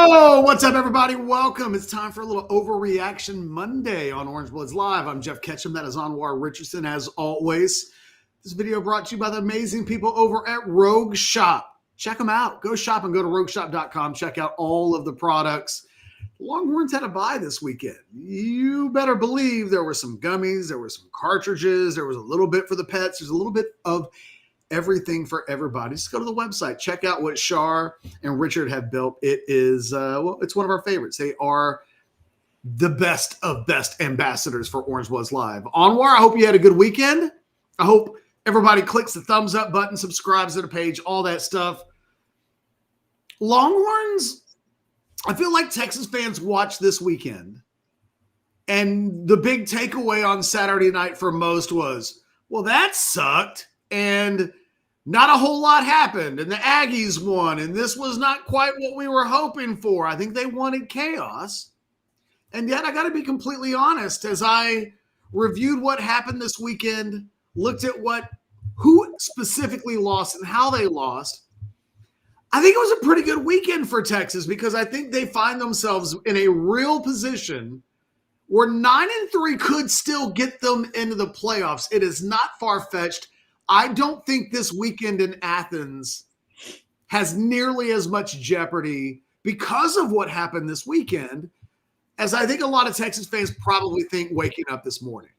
Yo, what's up, everybody? Welcome. It's time for a little Overreaction Monday on Orange Bloods Live. I'm Jeff Ketchum. That is Anwar Richardson, as always. This video brought to you by the amazing people over at Rogue Shop. Check them out. Go shop and go to rogueshop.com. Check out all of the products. Longhorns had a bye this weekend. You better believe there were some gummies, there were some cartridges, there was a little bit for the pets, there's a little bit of everything for everybody. Just go to the website, check out what Shar and Richard have built. It is, it's one of our favorites. They are the best of best ambassadors for Orange Bloods Live. Anwar, I hope you had a good weekend. I hope everybody clicks the thumbs up button, subscribes to the page, all that stuff. Longhorns, I feel like Texas fans watched this weekend, and the big takeaway on Saturday night for most was, well, that sucked. And not a whole lot happened, and the Aggies won, and this was not quite what we were hoping for. I think they wanted chaos. And yet, I got to be completely honest, as I reviewed what happened this weekend, looked at who specifically lost and how they lost, I think it was a pretty good weekend for Texas, because I think they find themselves in a real position where 9-3 could still get them into the playoffs. It is not far-fetched. I don't think this weekend in Athens has nearly as much jeopardy because of what happened this weekend as I think a lot of Texas fans probably think waking up this morning.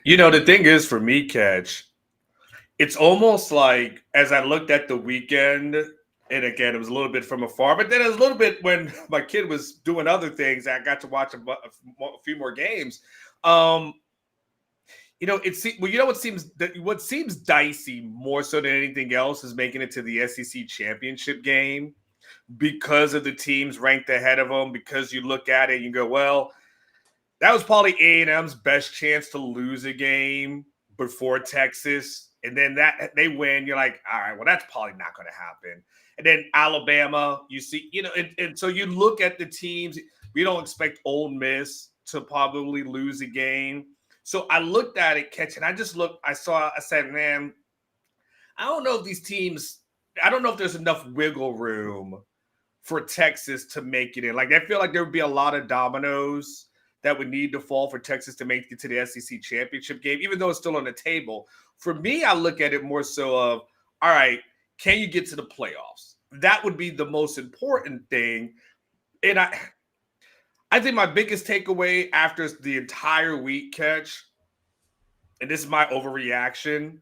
You know, the thing is for me, Catch, it's almost like as I looked at the weekend, and again, it was a little bit from afar, but then it was a little bit when my kid was doing other things, I got to watch a few more games. You know, what seems dicey more so than anything else is making it to the SEC championship game because of the teams ranked ahead of them. Because you look at it and you go, well, that was probably A&M's best chance to lose a game before Texas, and then that they win. You're like, all right, well, that's probably not going to happen. And then Alabama, you see, you know, and so you look at the teams. We don't expect Ole Miss to probably lose a game. So I looked at it, Catch, and I said, man, I don't know if these teams, I don't know if there's enough wiggle room for Texas to make it in. Like, I feel like there would be a lot of dominoes that would need to fall for Texas to make it to the SEC championship game, even though it's still on the table. For me, I look at it more so of, all right, can you get to the playoffs? That would be the most important thing. And I think my biggest takeaway after the entire week, Catch, and this is my overreaction.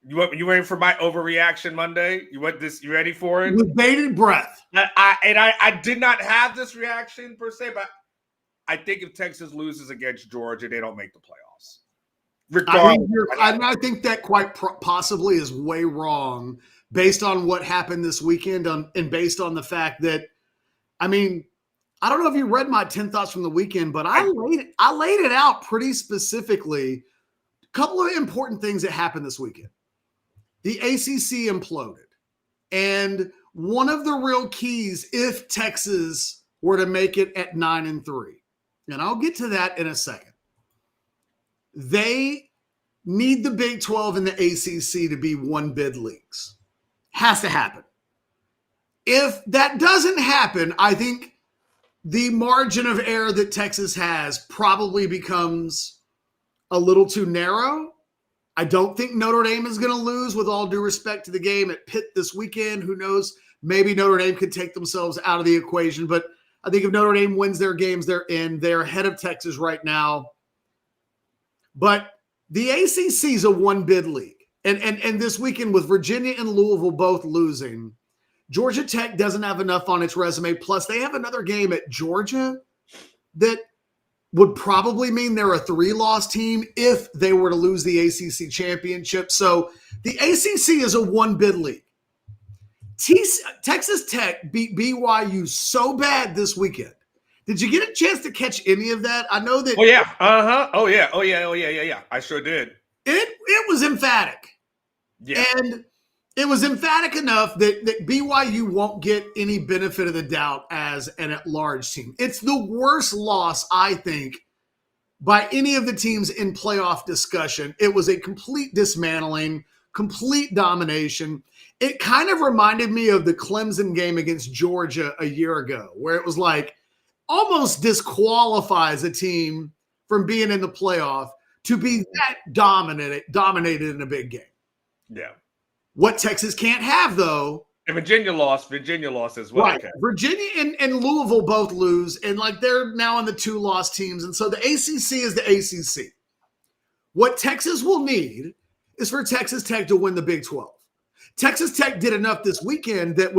You ready for my overreaction Monday? You ready for it? With bated breath. I did not have this reaction per se, but I think if Texas loses against Georgia, they don't make the playoffs. I think that quite possibly is way wrong based on what happened this weekend and based on the fact that, I mean, I don't know if you read my 10 thoughts from the weekend, but I laid it out pretty specifically. A couple of important things that happened this weekend. The ACC imploded. And one of the real keys, if Texas were to make it at 9-3, and I'll get to that in a second, they need the Big 12 and the ACC to be one bid leagues. Has to happen. If that doesn't happen, I think the margin of error that Texas has probably becomes a little too narrow. I don't think Notre Dame is going to lose, with all due respect to the game at Pitt this weekend. Who knows? Maybe Notre Dame could take themselves out of the equation. But I think if Notre Dame wins their games, they're in. They're ahead of Texas right now. But the ACC is a one-bid league. And this weekend with Virginia and Louisville both losing, Georgia Tech doesn't have enough on its resume. Plus, they have another game at Georgia that would probably mean they're a 3-loss team if they were to lose the ACC championship. So the ACC is a one-bid league. Texas Tech beat BYU so bad this weekend. Did you get a chance to catch any of that? I know that. Oh, yeah. Uh-huh. Oh, yeah. I sure did. It was emphatic. Yeah. And it was emphatic enough that BYU won't get any benefit of the doubt as an at-large team. It's the worst loss, I think, by any of the teams in playoff discussion. It was a complete dismantling. complete domination. It kind of reminded me of the Clemson game against Georgia a year ago, where it was like almost disqualifies a team from being in the playoff to be that dominated in a big game. Yeah. What Texas can't have, though. And Virginia lost as well. Right. Okay. Virginia and Louisville both lose, and like they're now in the 2-loss teams. And so the ACC is the ACC. What Texas will need is for Texas Tech to win the Big 12. Texas Tech did enough this weekend that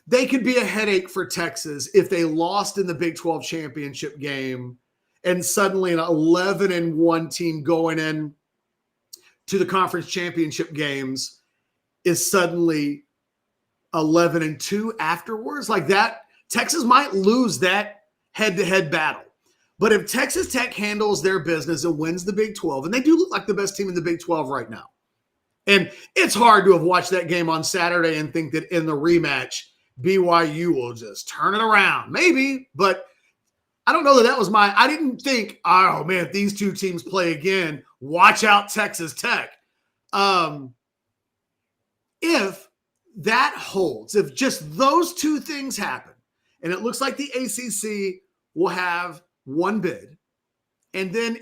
they could be a headache for Texas if they lost in the Big 12 championship game and suddenly an 11-1 team going in to the conference championship games is suddenly 11-2 afterwards. Like that, Texas might lose that head-to-head battle. But if Texas Tech handles their business and wins the Big 12, and they do look like the best team in the Big 12 right now, and it's hard to have watched that game on Saturday and think that in the rematch, BYU will just turn it around. Maybe, but I don't know that was I didn't think, oh man, if these two teams play again, watch out Texas Tech. If that holds, if just those two things happen, and it looks like the ACC will have one bid, and then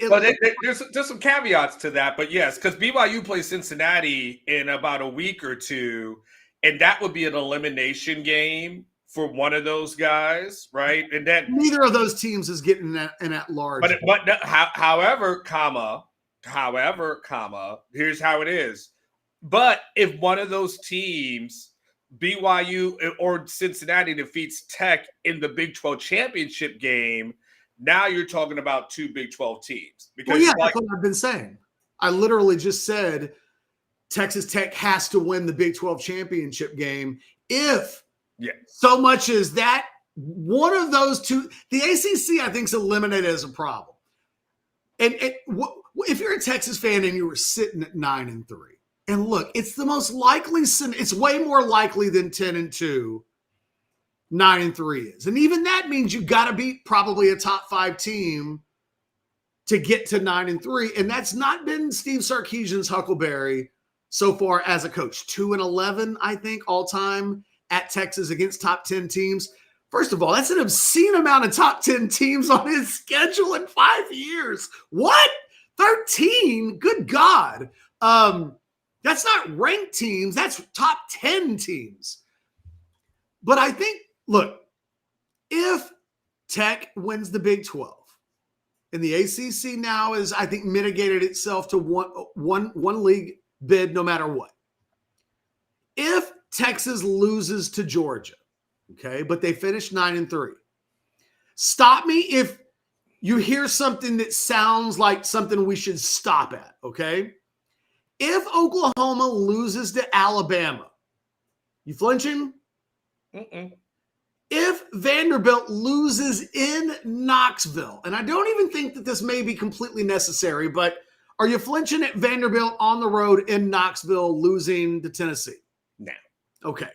there's some caveats to that, but yes, because BYU plays Cincinnati in about a week or two, and that would be an elimination game for one of those guys, right? And then neither of those teams is getting an at-large. However, here's how it is. But if one of those teams, BYU or Cincinnati, defeats Tech in the Big 12 championship game, now you're talking about two Big 12 teams. Because that's what I've been saying. I literally just said Texas Tech has to win the Big 12 championship game if so much as that one of those two, the ACC I think is eliminated as a problem. And if you're a Texas fan and you were sitting at 9-3, and look, it's the most likely, it's way more likely than 10-2, 9-3 is. And even that means you got to beat probably a top 5 team to get to 9-3. And that's not been Steve Sarkisian's Huckleberry so far as a coach. 2-11, I think, all time at Texas against top 10 teams. First of all, that's an obscene amount of top 10 teams on his schedule in 5 years. What? 13? Good God. That's not ranked teams. That's top 10 teams. But I think, look, if Tech wins the Big 12, and the ACC now is, I think, mitigated itself to one league bid no matter what. If Texas loses to Georgia, okay, but they finished 9-3, stop me if you hear something that sounds like something we should stop at, okay? If Oklahoma loses to Alabama, you flinching? Mm-mm. If Vanderbilt loses in Knoxville, and I don't even think that this may be completely necessary, but are you flinching at Vanderbilt on the road in Knoxville losing to Tennessee? No. Okay.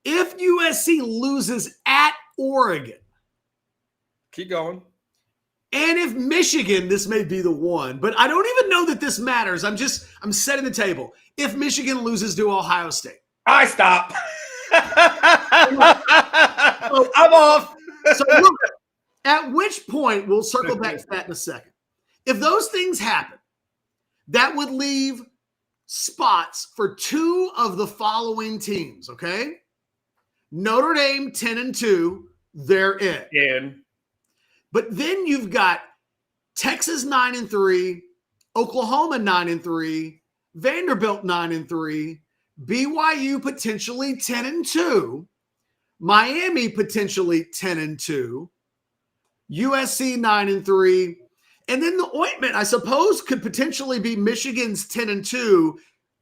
If USC loses at Oregon. Keep going. And if Michigan, this may be the one, but I don't even know that this matters. I'm setting the table. If Michigan loses to Ohio State. I stop. I'm off. So look, at which point, we'll circle back to that in a second. If those things happen, that would leave spots for two of the following teams, okay? Notre Dame 10-2, they're in. But then you've got Texas 9-3, Oklahoma 9-3, Vanderbilt 9-3, BYU potentially 10-2, Miami potentially 10-2, USC 9-3, and then the ointment, I suppose, could potentially be Michigan's 10-2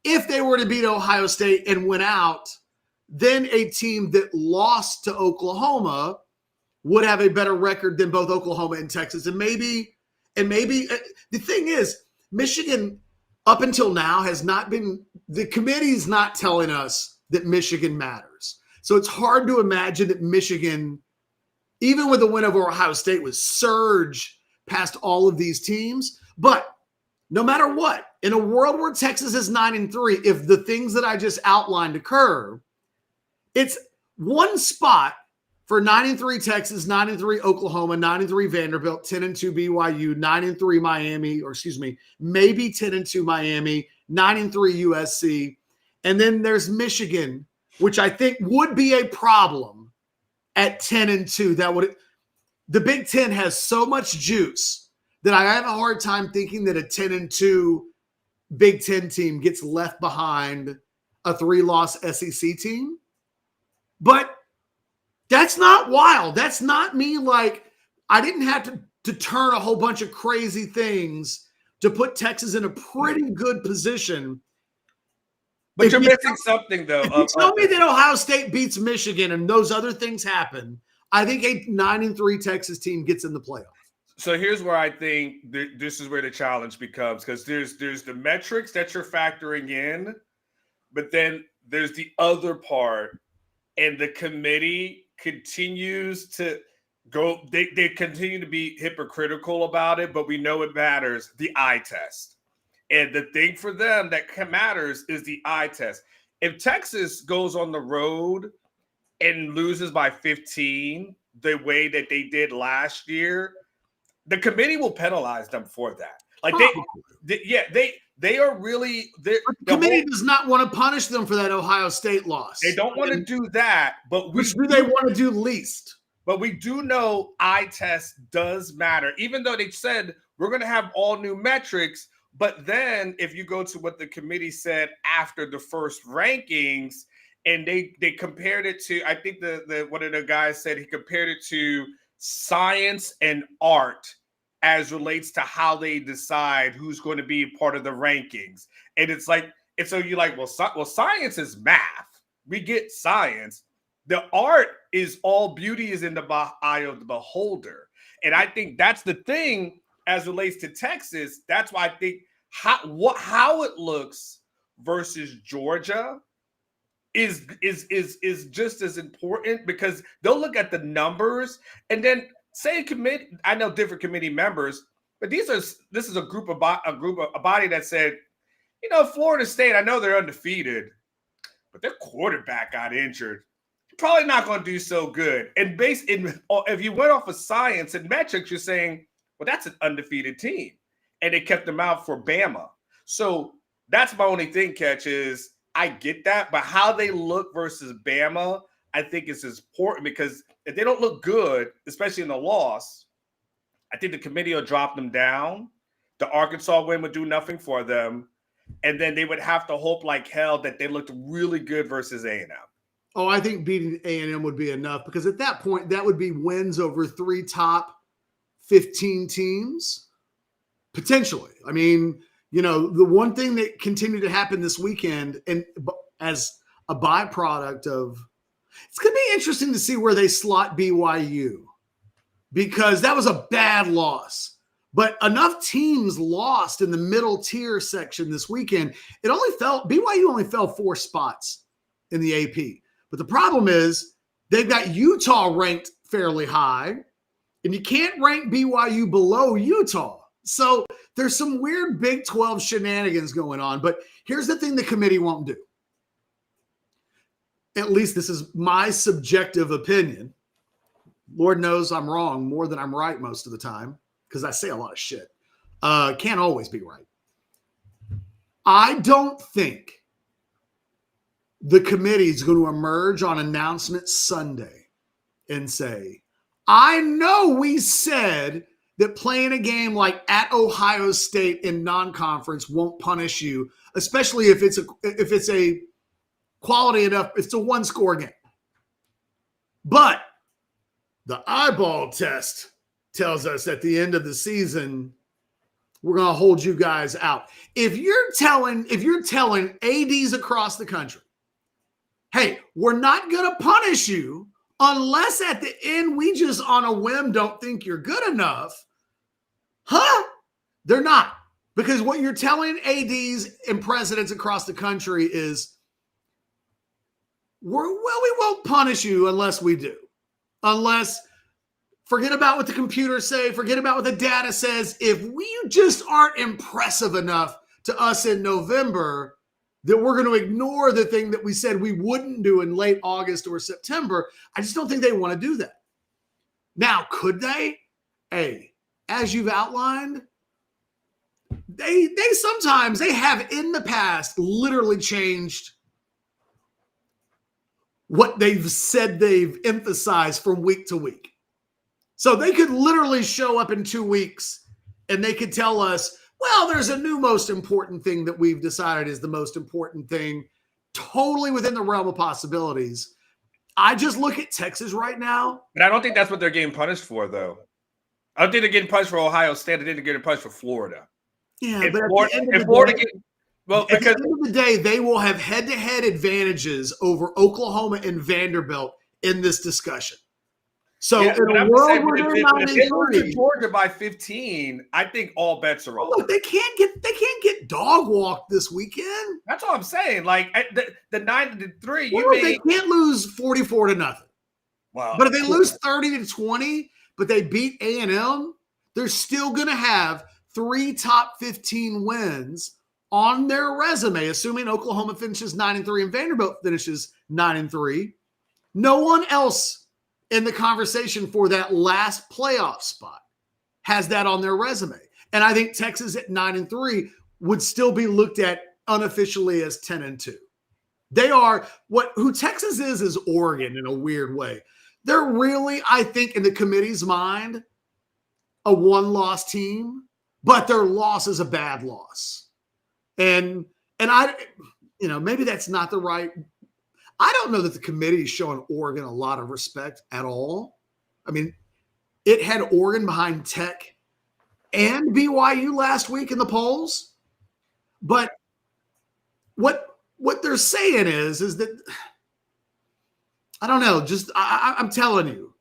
if they were to beat Ohio State and win out. Then a team that lost to Oklahoma would have a better record than both Oklahoma and Texas. And maybe the thing is, Michigan up until now has not been, the committee's not telling us that Michigan matters. So it's hard to imagine that Michigan, even with the win over Ohio State, would surge past all of these teams. But no matter what, in a world where Texas is 9-3, if the things that I just outlined occur, it's one spot for 9-3 Texas, 9-3 Oklahoma, 9-3 Vanderbilt, 10-2 BYU, 9-3 Miami, or excuse me, maybe 10-2 Miami, 9-3 USC. And then there's Michigan, which I think would be a problem at 10-2. The Big Ten has so much juice that I have a hard time thinking that a 10-2 Big Ten team gets left behind a 3-loss SEC team. But that's not wild. That's not me like I didn't have to turn a whole bunch of crazy things to put Texas in a pretty good position. But you're missing something, though. If you tell me that Ohio State beats Michigan and those other things happen, I think a 9-3 Texas team gets in the playoff. So here's where I think this is where the challenge becomes, because there's the metrics that you're factoring in, but then there's the other part, and the committee continues to go. They continue to be hypocritical about it, but we know it matters. The eye test. And the thing for them that matters is the eye test. If Texas goes on the road and loses by 15 the way that they did last year, the committee will penalize them for that. Like they are really. The committee does not want to punish them for that Ohio State loss. They don't want to do that, but which do they want to do least? But we do know eye test does matter, even though they said we're going to have all new metrics. But then if you go to what the committee said after the first rankings, and they compared it to, I think the one of the guys said he compared it to science and art as relates to how they decide who's going to be part of the rankings. And it's like, and so you're like, well, science is math. We get science. The art is all beauty is in the eye of the beholder. And I think that's the thing as relates to Texas. That's why I think how it looks versus Georgia is just as important, because they'll look at the numbers and then say a committee. I know different committee members, but this is a body that said, Florida State, I know they're undefeated, but their quarterback got injured. Probably not going to do so good. And if you went off of science and metrics, you're saying, well, that's an undefeated team. And they kept them out for Bama. So that's my only thing, Catch, is I get that. But how they look versus Bama, I think is important, because if they don't look good, especially in the loss, I think the committee will drop them down. The Arkansas win would do nothing for them. And then they would have to hope like hell that they looked really good versus A&M. Oh, I think beating A&M would be enough, because at that point, that would be wins over 3 top 15 teams, potentially. I mean, the one thing that continued to happen this weekend, and as a byproduct of, it's going to be interesting to see where they slot BYU, because that was a bad loss. But enough teams lost in the middle tier section this weekend. BYU only fell 4 spots in the AP. But the problem is they've got Utah ranked fairly high, and you can't rank BYU below Utah. So there's some weird Big 12 shenanigans going on. But here's the thing the committee won't do. At least this is my subjective opinion. Lord knows I'm wrong more than I'm right most of the time, because I say a lot of shit. Can't always be right. I don't think the committee is going to emerge on announcement Sunday and say, I know we said that playing a game like at Ohio State in non-conference won't punish you, especially if it's a quality enough, it's a 1-score game. But the eyeball test tells us at the end of the season, we're going to hold you guys out. If you're telling ADs across the country, hey, we're not going to punish you unless at the end we just on a whim don't think you're good enough. They're not. Because what you're telling ADs and presidents across the country is, we won't punish you unless we do. Unless Forget about what the computers say. Forget about what the data says. If we just aren't impressive enough to us in November, that we're going to ignore the thing that we said we wouldn't do in late August or September. I just don't think they want to do that. Now, could they? Hey, as you've outlined, they sometimes they have in the past literally changed what they've said they've emphasized from week to week. So they could literally show up in 2 weeks and they could tell us, well, there's a new most important thing that we've decided is the most important thing, totally within the realm of possibilities. I just look at Texas right now. But I don't think that's what they're getting punished for, though. I don't think they're getting punished for Ohio State. I think they're getting punished for Florida. Yeah, If but Florida, at the end of the day, they will have head-to-head advantages over Oklahoma and Vanderbilt in this discussion. So yeah, in a world where they're not if in they lose to three, Georgia by 15, I think all bets are off. look, they can't get dog walked this weekend. That's all I'm saying. Like the 9-3, They can't lose 44-0. Well, but if they lose 30-20, but they beat A&M, they're still going to have 3 top 15 wins on their resume, assuming Oklahoma finishes 9-3 and Vanderbilt finishes 9-3. No one else in the conversation for that last playoff spot has that on their resume. And I think Texas at 9-3 would still be looked at unofficially as 10-2. They are who Texas is Oregon in a weird way. They're really, I think, in the committee's mind, a one-loss team, but their loss is a bad loss. And I, maybe that's not the right. I don't know that the committee is showing Oregon a lot of respect at all. I mean, it had Oregon behind Tech and BYU last week in the polls. But what they're saying is that, I don't know, just I'm telling you,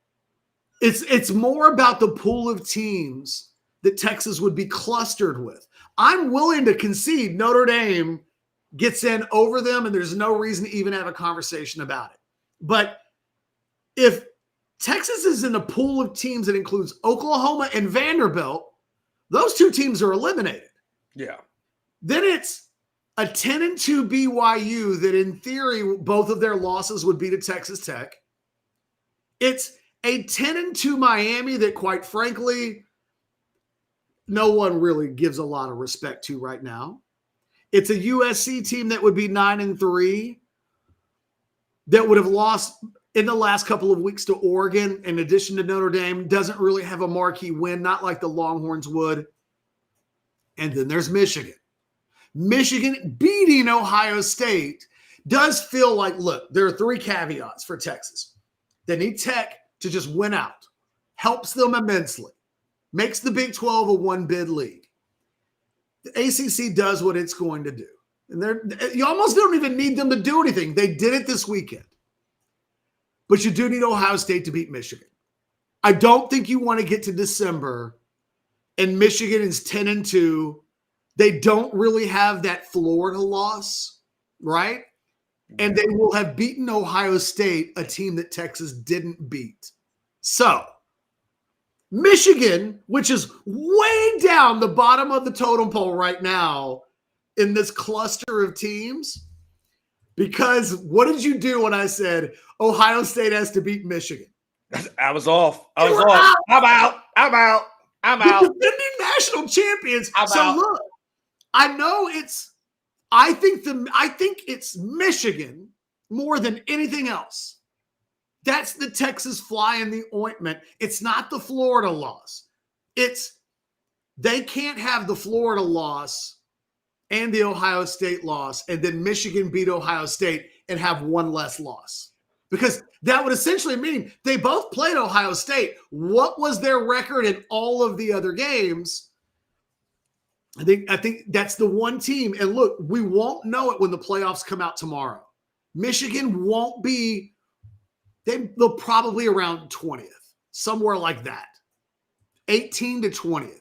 it's more about the pool of teams that Texas would be clustered with. I'm willing to concede Notre Dame gets in over them, and there's no reason to even have a conversation about it. But if Texas is in a pool of teams that includes Oklahoma and Vanderbilt, those 2 teams are eliminated. Yeah. Then it's a 10-2 BYU that in theory, both of their losses would be to Texas Tech. It's a 10-2 Miami that, quite frankly, no one really gives a lot of respect to right now. It's a USC team that would be 9-3 that would have lost in the last couple of weeks to Oregon, in addition to Notre Dame, doesn't really have a marquee win, not like the Longhorns would. And then there's Michigan. Michigan beating Ohio State does feel like, look, there are 3 caveats for Texas. They need Tech to just win out. Helps them immensely. Makes the Big 12 a one-bid league. The ACC does what it's going to do. And you almost don't even need them to do anything. They did it this weekend. But you do need Ohio State to beat Michigan. I don't think you want to get to December and Michigan is 10-2. They don't really have that Florida loss, right? And they will have beaten Ohio State, a team that Texas didn't beat. So, Michigan, which is way down the bottom of the totem pole right now in this cluster of teams, because what did you do when I said Ohio State has to beat Michigan? I was off. I'm out. The defending national champions. Look, I know I think it's Michigan more than anything else. That's the Texas fly in the ointment. It's not the Florida loss. They can't have the Florida loss and the Ohio State loss, and then Michigan beat Ohio State and have one less loss. Because that would essentially mean they both played Ohio State. What was their record in all of the other games? I think that's the one team. And look, we won't know it when the playoffs come out tomorrow. Michigan won't be. They'll probably around 20th, somewhere like that. 18 to 20th.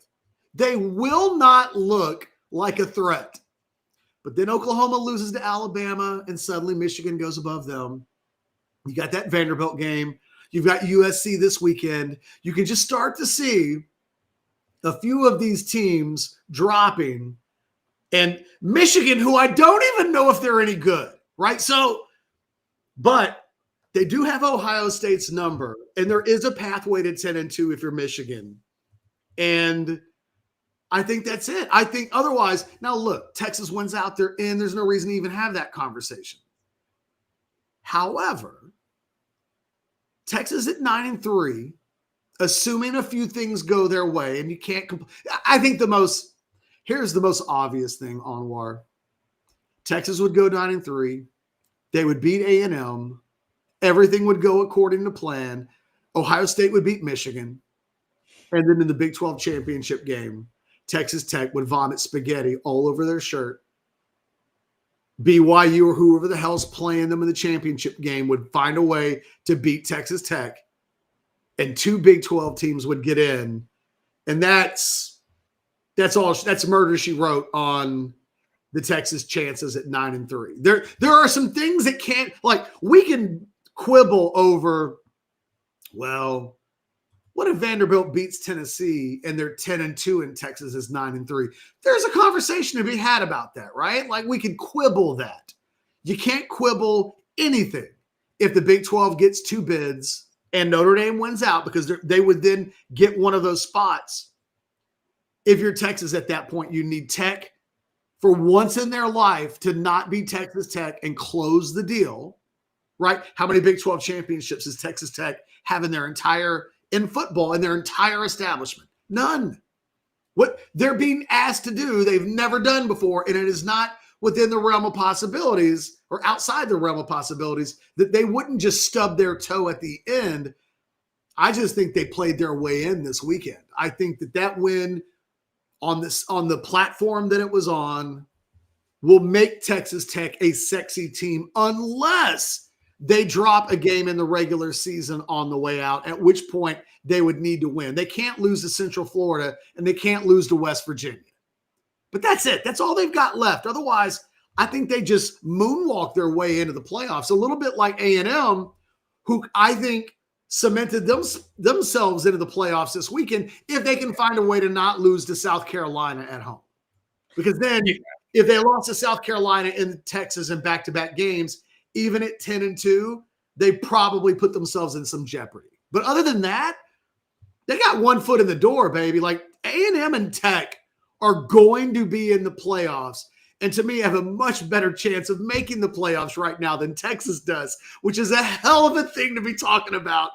They will not look like a threat. But then Oklahoma loses to Alabama, and suddenly Michigan goes above them. You got that Vanderbilt game. You've got USC this weekend. You can just start to see a few of these teams dropping. And Michigan, who I don't even know if they're any good, right? So, but they do have Ohio State's number, and there is a pathway to 10-2 if you're Michigan. And I think that's it. I think otherwise, now look, Texas wins out, they're in. There's no reason to even have that conversation. However, Texas at 9-3, assuming a few things go their way, and you can't. I think here's the most obvious thing, Anwar. Texas would go 9-3. They would beat A&M. Everything would go according to plan. Ohio State would beat Michigan. And then in the Big 12 championship game, Texas Tech would vomit spaghetti all over their shirt. BYU or whoever the hell's playing them in the championship game would find a way to beat Texas Tech. And 2 Big 12 teams would get in. And that's all. That's murder she wrote on the Texas chances at 9-3. There are some things that can't, like, we can quibble over, well, what if Vanderbilt beats Tennessee and they're 10-2 and Texas is 9-3? There's a conversation to be had about that, right? Like, we can quibble that. You can't quibble anything if the Big 12 gets 2 bids and Notre Dame wins out, because they would then get one of those spots. If you're Texas at that point, you need Tech for once in their life to not be Texas Tech and close the deal, right? How many Big 12 championships does Texas Tech have in football, in their entire establishment? None. What they're being asked to do, they've never done before, and it is not within the realm of possibilities or outside the realm of possibilities that they wouldn't just stub their toe at the end. I just think they played their way in this weekend. I think that win on the platform that it was on will make Texas Tech a sexy team, unless they drop a game in the regular season on the way out, at which point they would need to win. They can't lose to Central Florida, and they can't lose to West Virginia. But that's it. That's all they've got left. Otherwise, I think they just moonwalk their way into the playoffs, a little bit like A&M, who I think cemented themselves into the playoffs this weekend if they can find a way to not lose to South Carolina at home. Because then if they lost to South Carolina in Texas in back-to-back games, even at 10-2, they probably put themselves in some jeopardy. But other than that, they got one foot in the door, baby. Like, A&M and Tech are going to be in the playoffs, and to me have a much better chance of making the playoffs right now than Texas does, which is a hell of a thing to be talking about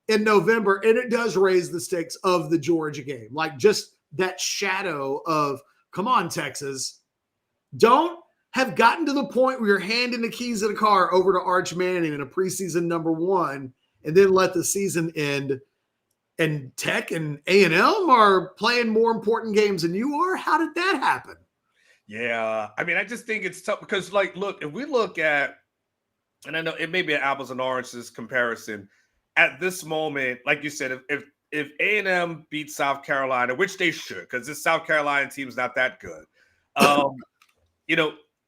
in November. And it does raise the stakes of the Georgia game. Like, just that shadow of, come on, Texas, don't have gotten to the point where you're handing the keys of the car over to Arch Manning in a preseason number 1 and then let the season end. And Tech and A&M are playing more important games than you are. How did that happen? Yeah. I mean, I just think it's tough because, like, look, if we look at, and I know it may be an apples and oranges comparison at this moment, like you said, if A&M beats South Carolina, which they should, because this South Carolina team's not that good.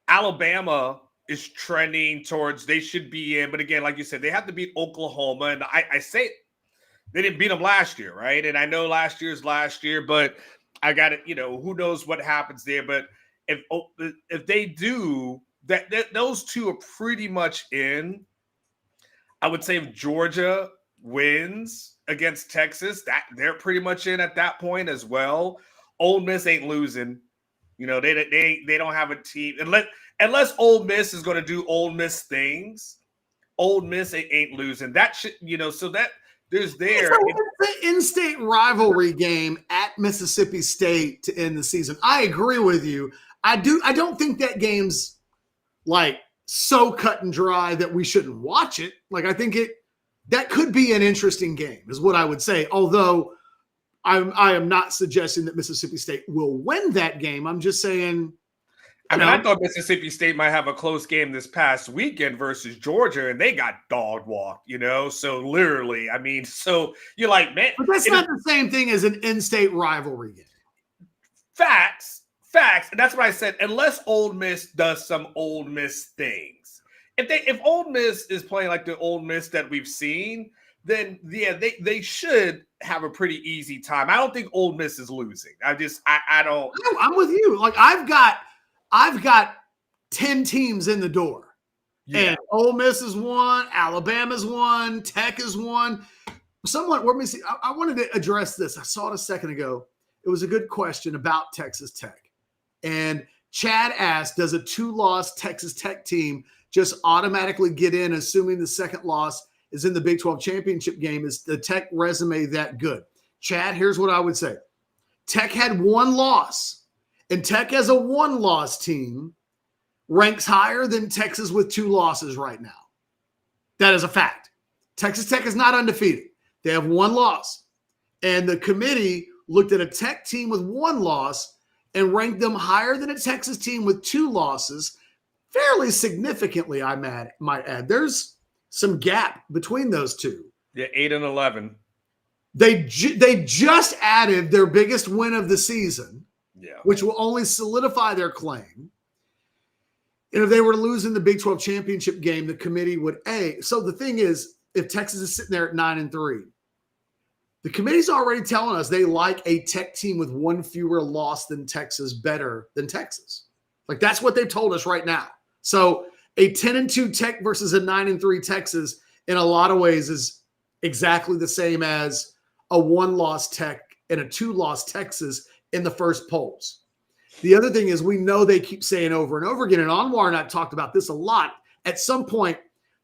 Alabama is trending towards they should be in, but again, like you said, they have to beat Oklahoma, and I say they didn't beat them last year, right? And I know last year's last year, but I got it. Who knows what happens there? But if they do that, those two are pretty much in. I would say if Georgia wins against Texas, that they're pretty much in at that point as well. Ole Miss ain't losing. They don't have a team unless Ole Miss is going to do Ole Miss things. Ole Miss ain't losing. That should so that. There's It's an in-state rivalry game at Mississippi State to end the season. I agree with you. I don't think that game's like so cut and dry that we shouldn't watch it. Like, I think that could be an interesting game, is what I would say. Although I am not suggesting that Mississippi State will win that game. I'm just saying. I thought Mississippi State might have a close game this past weekend versus Georgia, and they got dog walked, So literally, so you're like, man. But that's not the same thing as an in-state rivalry game. Facts. And that's what I said. Unless Ole Miss does some Ole Miss things. If Ole Miss is playing like the Ole Miss that we've seen, then yeah, they should have a pretty easy time. I don't think Ole Miss is losing. I don't. No, I'm with you. Like I've got 10 teams in the door. Yeah. And Ole Miss is one, Alabama's one, Tech is one. Let me see. I wanted to address this. I saw it a second ago. It was a good question about Texas Tech. And Chad asked, does a 2-loss Texas Tech team just automatically get in, assuming the second loss is in the Big 12 championship game? Is the Tech resume that good? Chad, here's what I would say. Tech had 1 loss, and Tech as a 1-loss team ranks higher than Texas with 2 losses right now. That is a fact. Texas Tech is not undefeated. They have 1 loss. And the committee looked at a Tech team with 1 loss and ranked them higher than a Texas team with 2 losses, fairly significantly, I might add. There's some gap between those two. Yeah, 8 and 11. They just added their biggest win of the season, which will only solidify their claim. And if they were losing the Big 12 championship game, the committee would So the thing is, if Texas is sitting there at 9-3, the committee's already telling us they like a Tech team with 1 fewer loss than Texas better than Texas. Like that's what they've told us right now. So a 10-2 Tech versus a 9-3 Texas in a lot of ways is exactly the same as a 1-loss Tech and a 2-loss Texas in the first polls. The other thing is we know they keep saying over and over again, and Anwar and I talked about this a lot. At some point,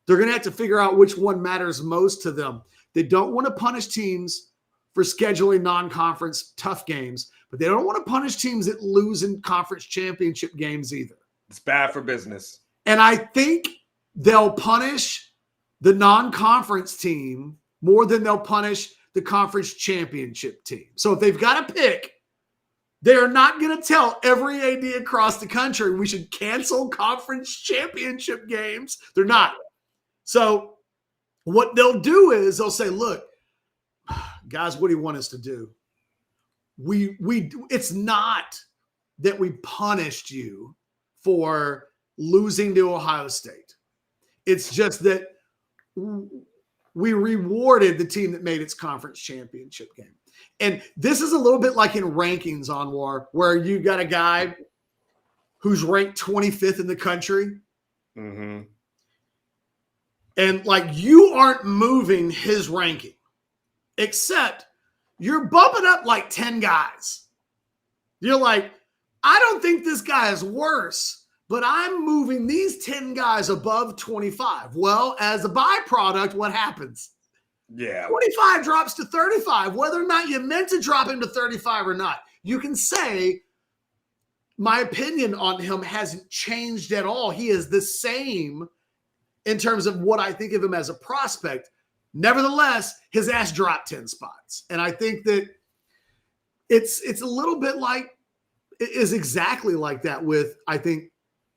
they're going to have to figure out which one matters most to them. They don't want to punish teams for scheduling non-conference tough games, but they don't want to punish teams that lose in conference championship games either. It's bad for business. And I think they'll punish the non-conference team more than they'll punish the conference championship team. So if they've got to pick, they're not going to tell every AD across the country we should cancel conference championship games. They're not. So what they'll do is they'll say, look, guys, what do you want us to do? It's not that we punished you for losing to Ohio State. It's just that we rewarded the team that made its conference championship game. And this is a little bit like in rankings, Anwar, where you got a guy who's ranked 25th in the country. Mm-hmm. And like you aren't moving his ranking, except you're bumping up like 10 guys. You're like, I don't think this guy is worse, but I'm moving these 10 guys above 25. Well, as a byproduct, what happens? Yeah. 25 drops to 35, whether or not you meant to drop him to 35 or not. You can say, my opinion on him hasn't changed at all. He is the same in terms of what I think of him as a prospect. Nevertheless, his ass dropped 10 spots. And I think that it's a little bit like, it is exactly like that with, I think,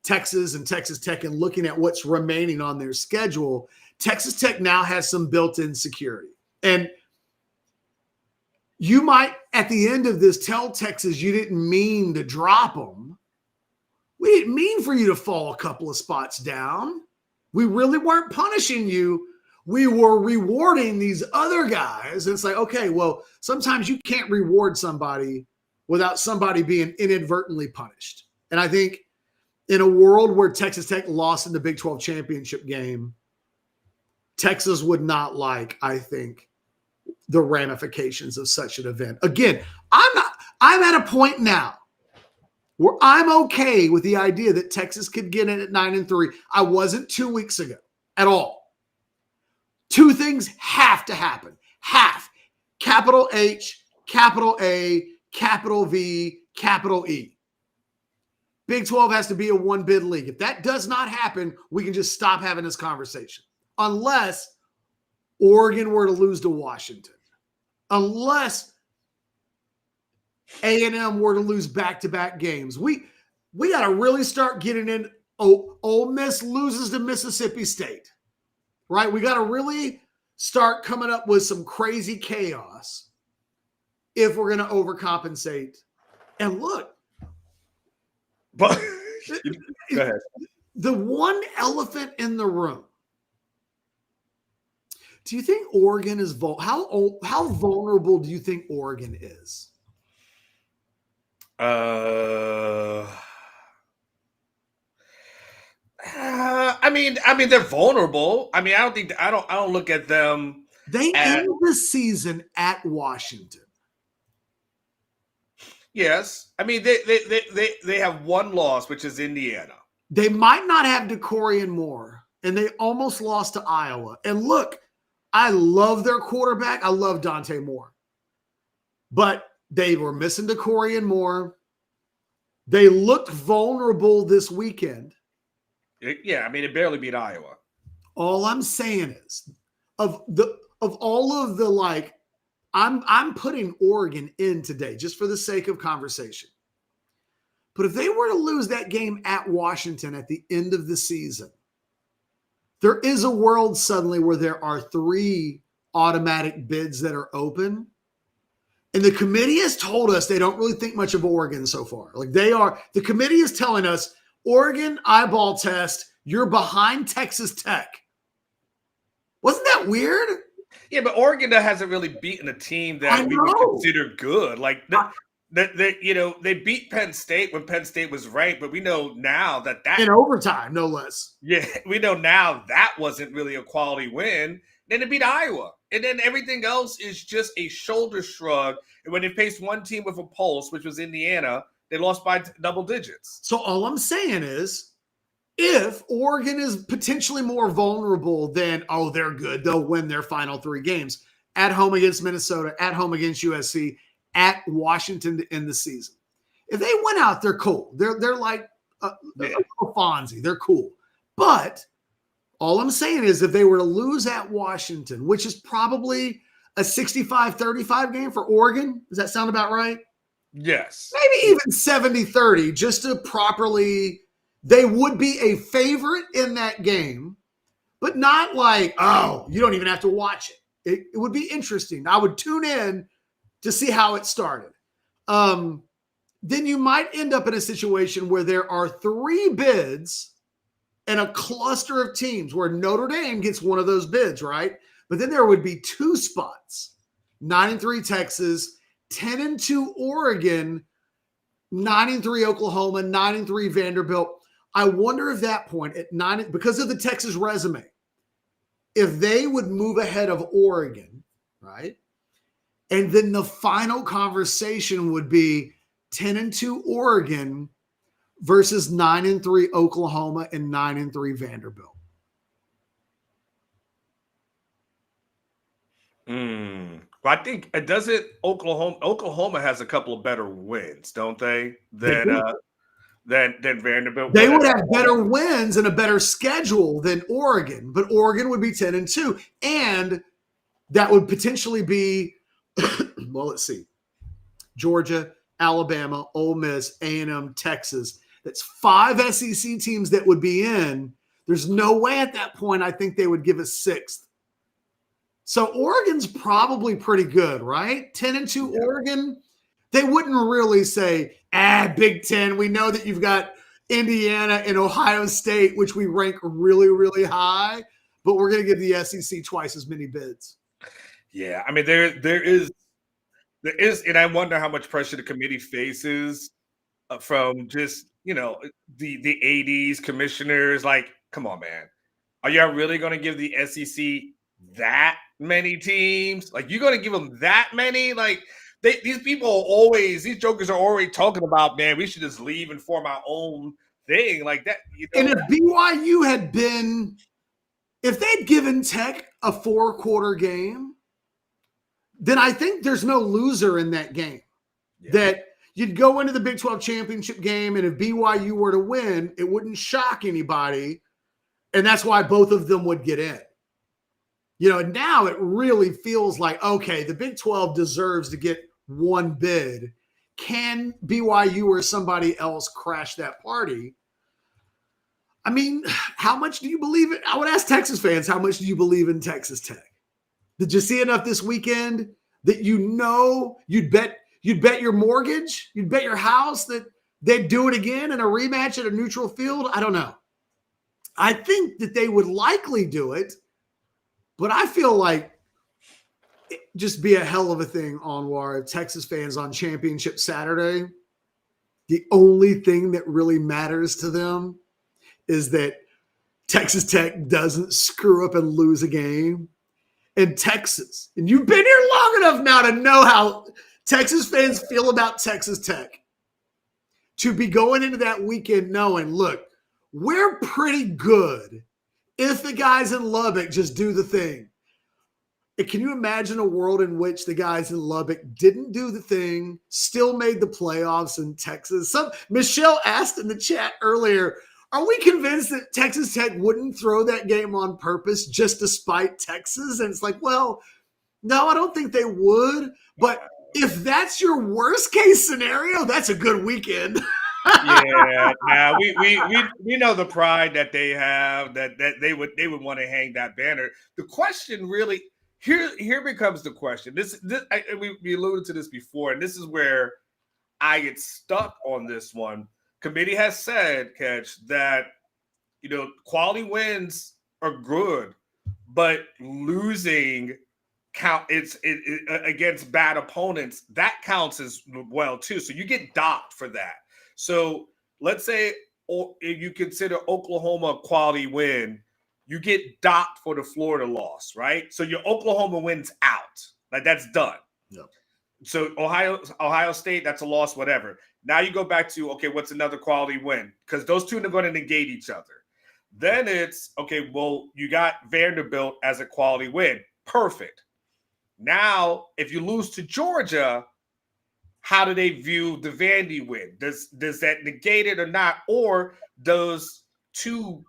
Texas and Texas Tech and looking at what's remaining on their schedule. Texas Tech now has some built-in security. And you might, at the end of this, tell Texas you didn't mean to drop them. We didn't mean for you to fall a couple of spots down. We really weren't punishing you. We were rewarding these other guys. And it's like, okay, well, sometimes you can't reward somebody without somebody being inadvertently punished. And I think in a world where Texas Tech lost in the Big 12 championship game, Texas would not like, I think, the ramifications of such an event. Again, I'm at a point now where I'm okay with the idea that Texas could get in at 9-3. I wasn't 2 weeks ago at all. 2 things have to happen. Half. Capital H, capital A, capital V, capital E. Big 12 has to be a 1-bid league. If that does not happen, we can just stop having this conversation. Unless Oregon were to lose to Washington. Unless A&M were to lose back-to-back games. We got to really start getting in. Ole Miss loses to Mississippi State. Right? We got to really start coming up with some crazy chaos if we're going to overcompensate. And look. But go ahead. The one elephant in the room. Do you think Oregon is how vulnerable do you think Oregon is? I mean, they're vulnerable. I mean, I don't look at them They at end the season at Washington. yes. I mean, they have one loss, which is Indiana. They might not have DeCorian Moore, and they almost lost to Iowa. And look, I love their quarterback. I love Dante Moore. But they were missing DeCorian Moore. They looked vulnerable this weekend. Yeah, I mean, it barely beat Iowa. All I'm saying is, of all of the like, I'm putting Oregon in today just for the sake of conversation. But if they were to lose that game at Washington at the end of the season, there is a world suddenly where there are 3 automatic bids that are open. And the committee has told us they don't really think much of Oregon so far. Like the committee is telling us, Oregon eyeball test, you're behind Texas Tech. Wasn't that weird? Yeah, but Oregon hasn't really beaten a team that we would consider good. Like they beat Penn State when Penn State was ranked, but we know now that in overtime, no less. Yeah, we know now that wasn't really a quality win. Then they beat Iowa, and then everything else is just a shoulder shrug. And when they faced one team with a pulse, which was Indiana, they lost by double digits. So all I'm saying is, if Oregon is potentially more vulnerable than, oh, they're good, they'll win their final 3 games at home against Minnesota, at home against USC, at Washington to end the season. If they win out, they're cool. They're like a little Fonzie. They're cool. But all I'm saying is if they were to lose at Washington, which is probably a 65-35 game for Oregon, does that sound about right? Yes. Maybe even 70-30 just to properly – they would be a favorite in that game, but not like, oh, you don't even have to watch it. It would be interesting. I would tune in to see how it started. Then you might end up in a situation where there are 3 bids and a cluster of teams where Notre Dame gets one of those bids, right? But then there would be 2 spots, 9-3 Texas, 10-2 Oregon, 9-3 Oklahoma, 9-3 Vanderbilt. I wonder if that point at 9, because of the Texas resume, if they would move ahead of Oregon, right? And then the final conversation would be 10-2 Oregon versus 9-3 Oklahoma and 9-3 Vanderbilt. Well, I think it doesn't. Oklahoma has a couple of better wins, don't they? Than Vanderbilt. They would have better wins and a better schedule than Oregon, but Oregon would be 10-2, and that would potentially be, well, let's see, Georgia, Alabama, Ole Miss, A&M, Texas. That's 5 SEC teams that would be in. There's no way at that point I think they would give a 6th. So Oregon's probably pretty good, right? 10-2 Oregon. They wouldn't really say, Big Ten, we know that you've got Indiana and Ohio State, which we rank really, really high, but we're going to give the SEC twice as many bids. Yeah, I mean, there is, and I wonder how much pressure the committee faces from just, the 80s commissioners. Like, come on, man. Are y'all really going to give the SEC that many teams? Like, you're going to give them that many? Like, these jokers are already talking about, man, we should just leave and form our own thing like that. And if BYU had been, if they'd given Tech a 4-quarter game, then I think there's no loser in that game. Yeah. That you'd go into the Big 12 championship game, and if BYU were to win, it wouldn't shock anybody. And that's why both of them would get in. Now it really feels like, okay, the Big 12 deserves to get one bid. Can BYU or somebody else crash that party? I mean, how much do you believe it? I would ask Texas fans, how much do you believe in Texas Tech? Did you see enough this weekend that you'd bet your mortgage, you'd bet your house that they'd do it again in a rematch at a neutral field? I don't know. I think that they would likely do it, But I feel like it just be a hell of a thing, Anwar, if Texas fans on Championship Saturday, the only thing that really matters to them is that Texas Tech doesn't screw up and lose a game. And Texas, and you've been here long enough now to know how Texas fans feel about Texas Tech, to be going into that weekend knowing, look, we're pretty good if the guys in Lubbock just do the thing. Can you imagine a world in which the guys in Lubbock didn't do the thing, still made the playoffs in Texas? Michelle asked in the chat earlier, are we convinced that Texas Tech wouldn't throw that game on purpose just to spite Texas? And it's like, well, no, I don't think they would. But if that's your worst case scenario, that's a good weekend. Yeah, now we know the pride that they have, that they would want to hang that banner. The question really here becomes the question. We alluded to this before, and this is where I get stuck on this one. Committee has said, Catch, that quality wins are good, but losing against bad opponents, that counts as well too. So you get docked for that. So let's say if you consider Oklahoma a quality win, you get docked for the Florida loss, right? So your Oklahoma wins out. Like, that's done. Yep. So Ohio State, that's a loss, whatever. Now you go back to, okay, what's another quality win? Because those two are going to negate each other. Then it's, okay, well, you got Vanderbilt as a quality win. Perfect. Now, if you lose to Georgia, how do they view the Vandy win? Does that negate it or not? Or those two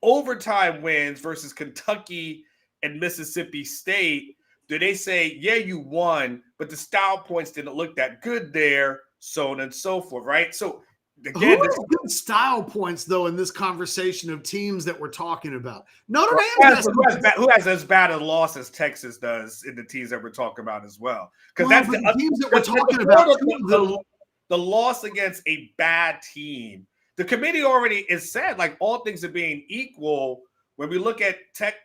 overtime wins versus Kentucky and Mississippi State, do they say, yeah, you won, but the style points didn't look that good there, so on and so forth, right? So again, who has good style points though in this conversation of teams that we're talking about? Notre Dame who has as bad a loss as Texas does in the teams that we're talking about as well? Because that's the teams that we're talking about. The loss against a bad team. The committee already is said, like, all things are being equal. When we look at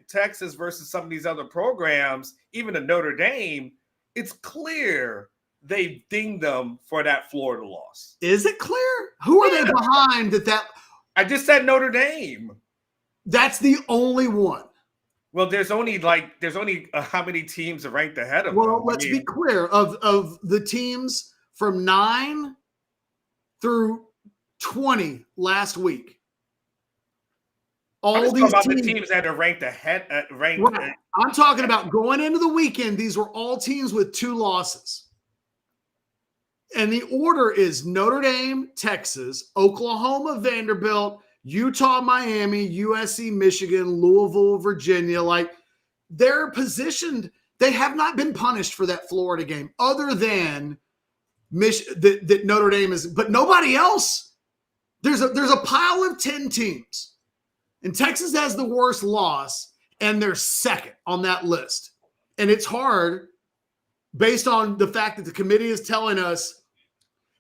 Texas versus some of these other programs, even a Notre Dame, it's clear they dinged them for that Florida loss. Is it clear? Who are they behind that? I just said Notre Dame. That's the only one. Well, there's only how many teams are ranked ahead of them? Well, let's be clear. Of the teams from 9 through 20 last week, all these about the teams that are ranked ahead. Right. I'm talking about going into the weekend. These were all teams with 2 losses. And the order is Notre Dame, Texas, Oklahoma, Vanderbilt, Utah, Miami, USC, Michigan, Louisville, Virginia. Like, they're positioned. They have not been punished for that Florida game other than that Notre Dame is. But nobody else. There's a pile of 10 teams. And Texas has the worst loss, and they're second on that list. And it's hard based on the fact that the committee is telling us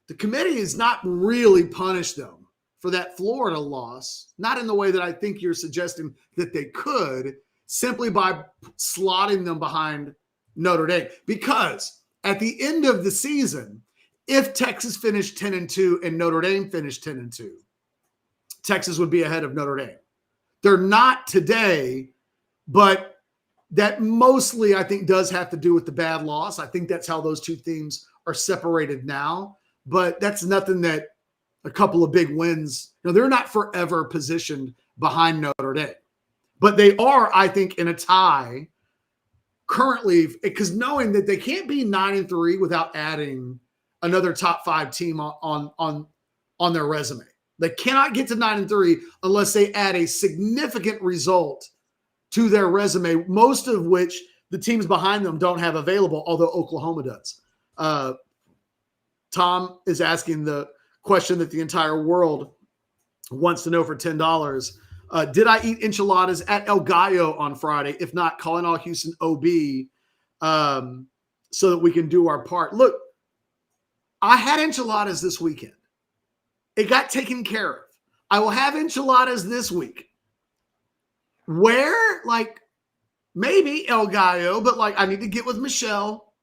the committee has not really punished them for that Florida loss, not in the way that I think you're suggesting that they could, simply by slotting them behind Notre Dame. Because at the end of the season, if Texas finished 10-2 and Notre Dame finished 10-2, Texas would be ahead of Notre Dame. They're not today, but that mostly, I think, does have to do with the bad loss. I think that's how those two teams are separated now. But that's nothing that a couple of big wins, they're not forever positioned behind Notre Dame. But they are, I think, in a tie currently, because knowing that they can't be 9-3 without adding another top 5 team on their resume. They cannot get to 9-3 unless they add a significant result to their resume, most of which the teams behind them don't have available, although Oklahoma does. Tom is asking the question that the entire world wants to know for $10. Did I eat enchiladas at El Gallo on Friday? If not, call in all Houston OB so that we can do our part. Look, I had enchiladas this weekend. It got taken care of. I will have enchiladas this week. Where? Like, maybe El Gallo, but like I need to get with Michelle.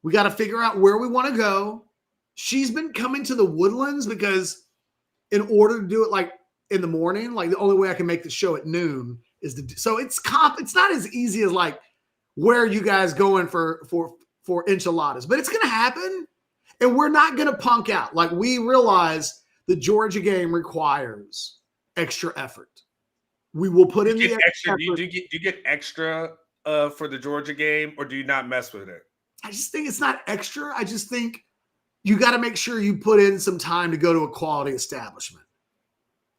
We got to figure out where we want to go. She's been coming to the Woodlands because in order to do it like in the morning, like the only way I can make the show at noon is to do, so it's not as easy as like where are you guys going for enchiladas, but it's going to happen. And we're not going to punk out. Like we realize the Georgia game requires extra effort. We will put in the extra. Do you get extra for the Georgia game, or do you not mess with it? I just think it's not extra. I just think you got to make sure you put in some time to go to a quality establishment.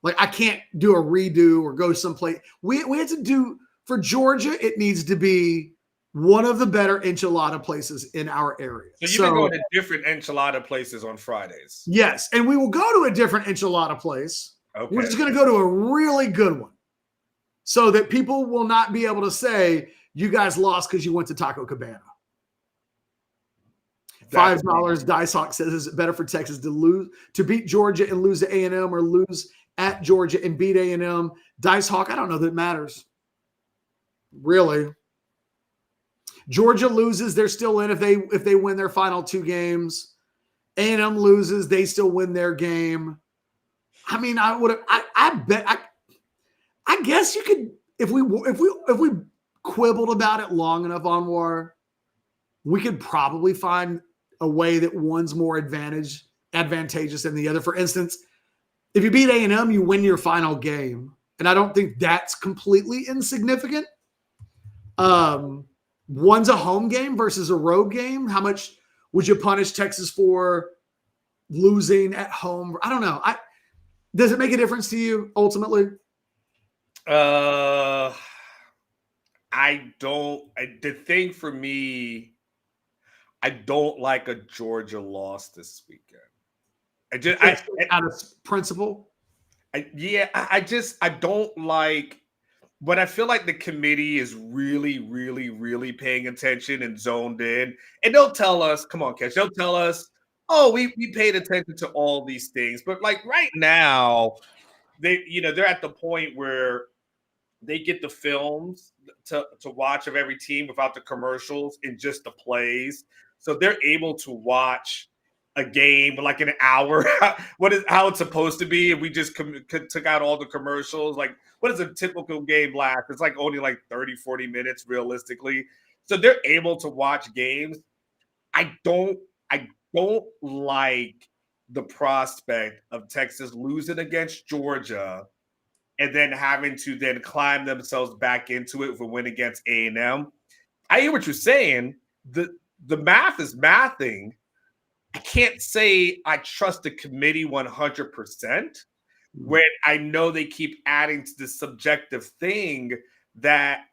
Like I can't do a redo or go someplace. We had to do for Georgia. It needs to be one of the better enchilada places in our area. So you've been going to different enchilada places on Fridays. Yes, and we will go to a different enchilada place. Okay. We're just going to go to a really good one so that people will not be able to say you guys lost because you went to Taco Cabana. $5. Dice Hawk says, is it better for Texas to beat Georgia and lose to A&M or lose at Georgia and beat A&M? Dice Hawk, I don't know that it matters. Really. Georgia loses, they're still in if they win their final 2 games. A&M loses, they still win their game. I mean, I guess you could if we quibbled about it long enough, Anwar, we could probably find a way that one's more advantageous than the other. For instance, if you beat A&M, you win your final game. And I don't think that's completely insignificant. One's a home game versus a road game. How much would you punish Texas for losing at home? I don't know. Does it make a difference to you ultimately? I don't. The thing for me, I don't like a Georgia loss this weekend. Out of principle. I don't like when I feel like the committee is really, really, really paying attention and zoned in, and they'll tell us, "Come on, Catch." They'll tell us, "Oh, we paid attention to all these things," but like right now, they're at the point where they get the films to watch of every team without the commercials and just the plays. So they're able to watch a game like an hour, how it's supposed to be. If we just took out all the commercials, like what does a typical game last? It's like only like 30, 40 minutes realistically. So they're able to watch games. I don't like the prospect of Texas losing against Georgia and then having to then climb themselves back into it for win against A&M. I hear what you're saying. The math is mathing. I can't say I trust the committee 100% when I know they keep adding to the subjective thing that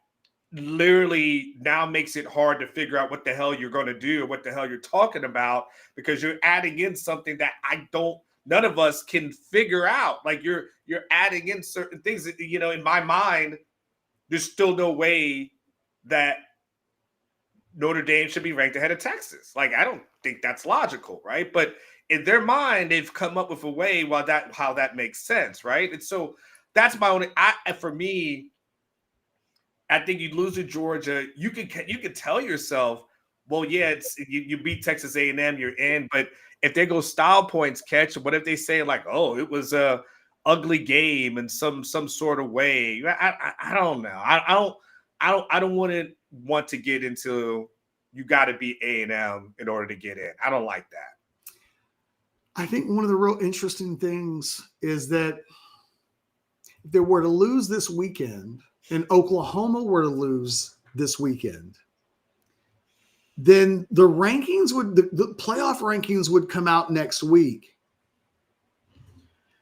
literally now makes it hard to figure out what the hell you're going to do or what the hell you're talking about, because you're adding in something that none of us can figure out. Like you're adding in certain things that, in my mind, there's still no way that Notre Dame should be ranked ahead of Texas. Like, I don't think that's logical, right? But in their mind, they've come up with a way how that makes sense, right? And so that's my only. For me, I think you lose to Georgia. You could tell yourself, well, yeah, it's you beat Texas A&M, you're in. But if they go style points, Catch, what if they say like, oh, it was a ugly game in some sort of way? I don't know. I don't want to get into you got to be A&M in order to get in. I don't like that. I think one of the real interesting things is that if they were to lose this weekend and Oklahoma were to lose this weekend, then the playoff rankings would come out next week.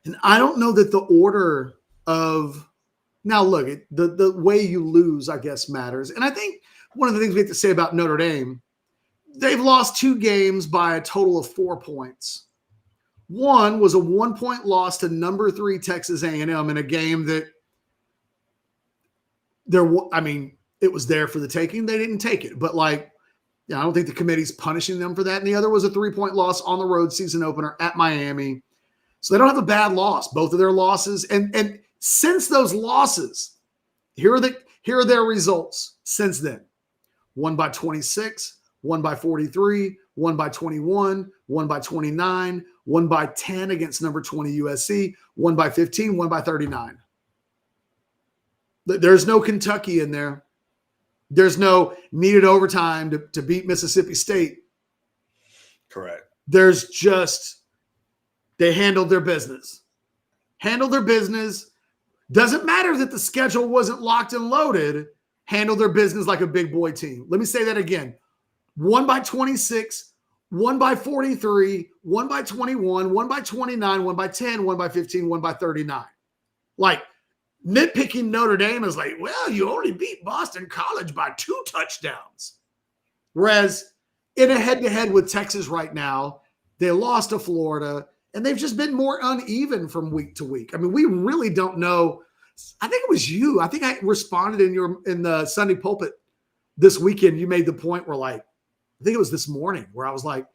And I don't know that the order of now, look, the way you lose, I guess, matters. And I think one of the things we have to say about Notre Dame, they've lost 2 games by a total of 4 points. One was a 1-point loss to number 3 Texas A&M in a game that it was there for the taking. They didn't take it. But I don't think the committee's punishing them for that. And the other was a 3-point loss on the road season opener at Miami. So they don't have a bad loss. Both of their losses. And since those losses, here are the Here are their results since then. One by 26, one by 43, one by 21, one by 29, one by 10 against number 20 USC, one by 15, one by 39. There's no Kentucky in there. There's no needed overtime to beat Mississippi State. Correct. There's just, they handled their business. Handled their business. Doesn't matter that the schedule wasn't locked and loaded. Handled their business like a big boy team. Let me say that again. 1 by 26, 1 by 43, 1 by 21, 1 by 29, 1 by 10, 1 by 15, 1 by 39. Like, nitpicking Notre Dame is like, well, you only beat Boston College by 2 touchdowns. Whereas in a head-to-head with Texas right now, they lost to Florida, and they've just been more uneven from week to week. I mean, we really don't know. I think it was you. I think I responded in the Sunday pulpit this weekend. You made the point where, like, I think it was this morning where I was like,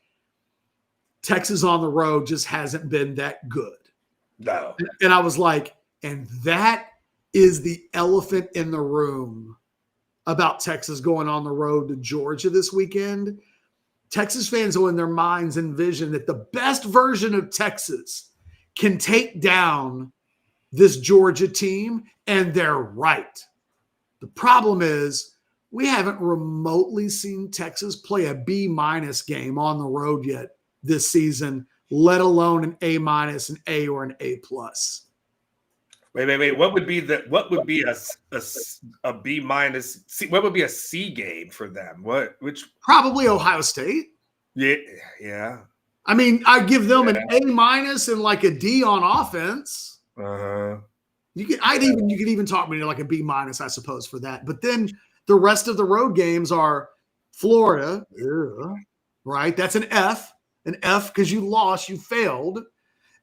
Texas on the road just hasn't been that good. No. And I was like, and that is the elephant in the room about Texas going on the road to Georgia this weekend. Texas fans will in their minds envision that the best version of Texas can take down this Georgia team, and they're right. The problem is we haven't remotely seen Texas play a B- game on the road yet this season, let alone an A-, an A, or an A+. Wait. What would be a B minus? What would be a C game for them? Which Probably Ohio State. Yeah. I mean, I give them an A- and like a D on offense. Uh-huh. You could even talk me to like a B-, I suppose, for that. But then the rest of the road games are Florida, right? That's an F because you lost, you failed.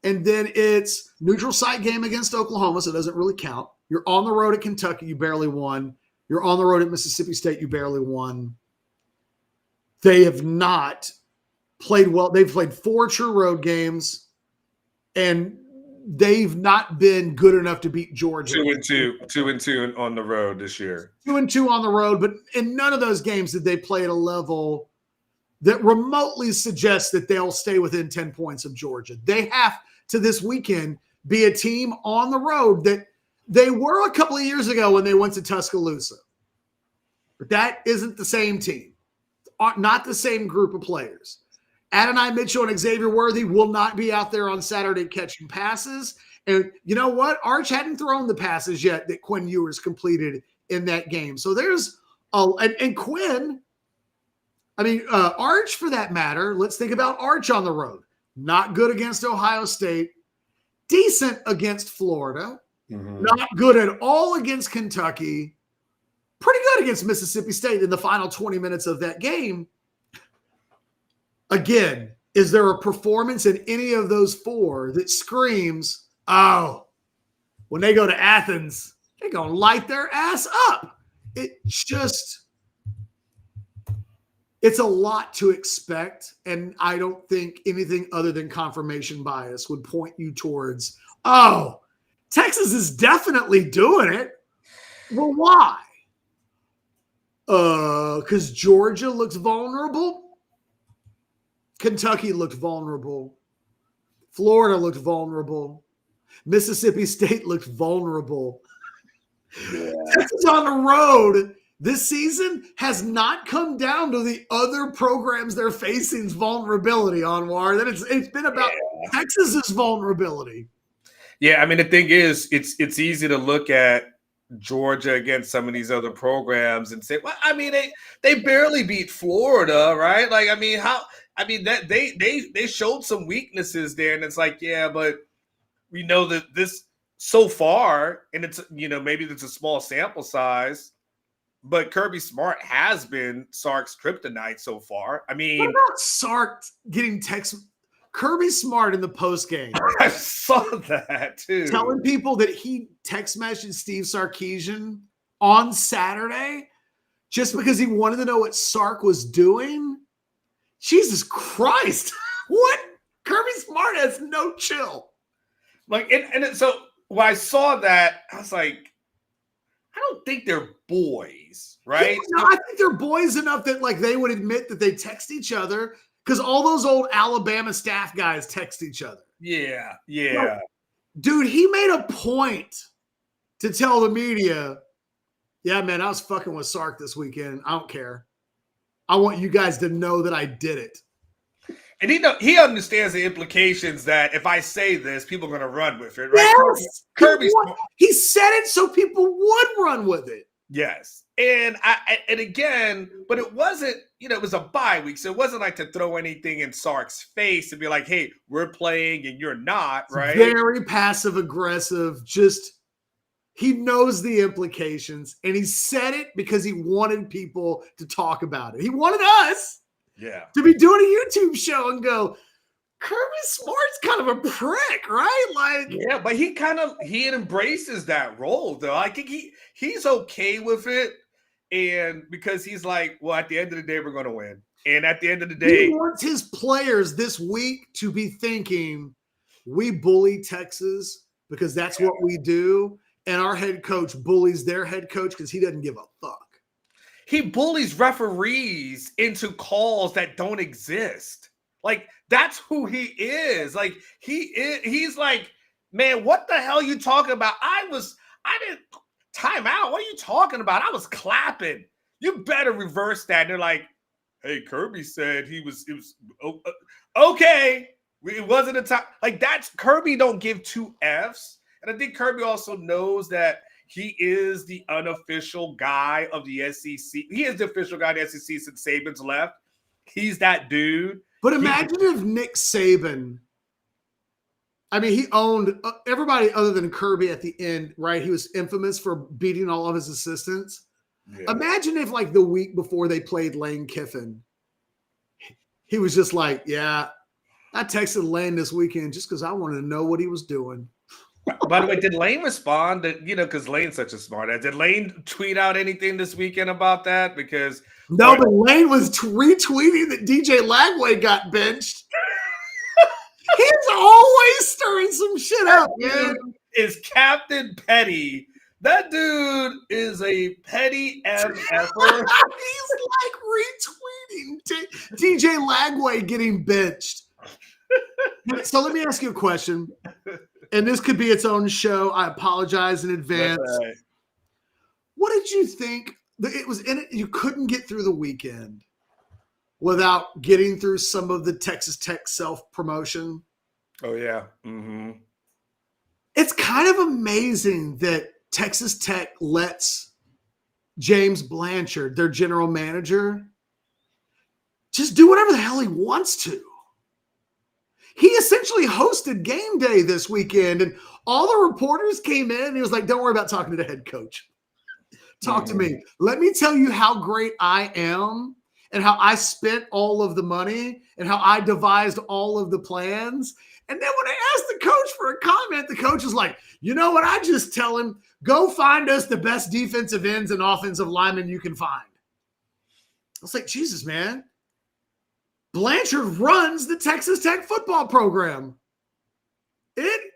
And then it's neutral site game against Oklahoma, so it doesn't really count. You're on the road at Kentucky, you barely won. You're on the road at Mississippi State, you barely won. They have not played well. They've played 4 true road games, and they've not been good enough to beat Georgia. 2-2 on the road this year. 2-2 on the road, but in none of those games did they play at a level that remotely suggests that they'll stay within 10 points of Georgia. They have to this weekend be a team on the road that they were a couple of years ago when they went to Tuscaloosa. But that isn't the same team, not the same group of players. Adonai Mitchell and Xavier Worthy will not be out there on Saturday catching passes. And you know what? Arch hadn't thrown the passes yet that Quinn Ewers completed in that game. So there's and Quinn, Arch for that matter. Let's think about Arch on the road. Not good against Ohio State. Decent against Florida. Mm-hmm. Not good at all against Kentucky. Pretty good against Mississippi State in the final 20 minutes of that game. Again, is there a performance in any of those 4 that screams, oh, when they go to Athens, they're going to light their ass up? It's a lot to expect, and I don't think anything other than confirmation bias would point you towards, oh, Texas is definitely doing it. Well, why? Because Georgia looks vulnerable. Kentucky looked vulnerable. Florida looked vulnerable. Mississippi State looked vulnerable. Yeah. Texas on the road this season has not come down to the other programs they're facing's vulnerability, Anwar. That it's been about Texas's vulnerability. Yeah, I mean, the thing is, it's easy to look at Georgia against some of these other programs and say, well, I mean, they barely beat Florida, right? Like, I mean, that they showed some weaknesses there, and it's like, yeah, but we know that this so far, and it's, maybe it's a small sample size, but Kirby Smart has been Sark's kryptonite so far. I mean, what about Sark getting text? Kirby Smart in the post game. I saw that too. Telling people that he text messaged Steve Sarkisian on Saturday just because he wanted to know what Sark was doing. Jesus Christ. What? Kirby Smart has no chill. Like, so when I saw that, I was like, don't think they're boys, right? No, I think they're boys enough that like they would admit that they text each other because all those old Alabama staff guys text each other. Yeah. Like, dude, he made a point to tell the media, yeah, man, I was fucking with Sark this weekend. I don't care. I want you guys to know that I did it. And he understands the implications that if I say this, people are going to run with it, right? Yes, he said it so people would run with it. Yes. And again, but it wasn't, it was a bye week. So it wasn't like to throw anything in Sark's face and be like, hey, we're playing and you're not, right? Very passive aggressive. Just, he knows the implications and he said it because he wanted people to talk about it. He wanted us to be doing a YouTube show and go, Kirby Smart's kind of a prick, right? Like, yeah, but he embraces that role though. I think he's okay with it. And because he's like, well, at the end of the day, we're going to win. And at the end of the day, he wants his players this week to be thinking, we bully Texas because that's what we do. And our head coach bullies their head coach because he doesn't give a fuck. He bullies referees into calls that don't exist. Like, that's who he is. Like, he's like, man, what the hell are you talking about? I didn't time out. What are you talking about? I was clapping. You better reverse that. And they're like, hey, Kirby said it was okay. It wasn't a time. Like, that's Kirby don't give two Fs. And I think Kirby also knows that he is the unofficial guy of the SEC. He is the official guy of the SEC since Saban's left. He's that dude. But imagine if Nick Saban, I mean, he owned everybody other than Kirby at the end, right? He was infamous for beating all of his assistants. Yeah. Imagine if, like, the week before they played Lane Kiffin, he was just like, yeah, I texted Lane this weekend just because I wanted to know what he was doing. By the way, did Lane respond? Because Lane's such a smart ass. Did Lane tweet out anything this weekend about that? Because no, but Lane was retweeting that DJ Lagway got benched. He's always stirring some shit up, man. Is Captain Petty. That dude is a petty MFer. He's like retweeting DJ Lagway getting benched. So let me ask you a question. And this could be its own show. I apologize in advance. Right. What did you think? It was in it. You couldn't get through the weekend without getting through some of the Texas Tech self-promotion. Oh, yeah. Mm-hmm. It's kind of amazing that Texas Tech lets James Blanchard, their general manager, just do whatever the hell he wants to. He essentially hosted game day this weekend, and all the reporters came in, and he was like, don't worry about talking to the head coach. Talk to me. Let me tell you how great I am and how I spent all of the money and how I devised all of the plans. And then when I asked the coach for a comment, the coach was like, you know what? I just tell him, go find us the best defensive ends and offensive linemen you can find. I was like, Jesus, man. Blanchard runs the Texas Tech football program. It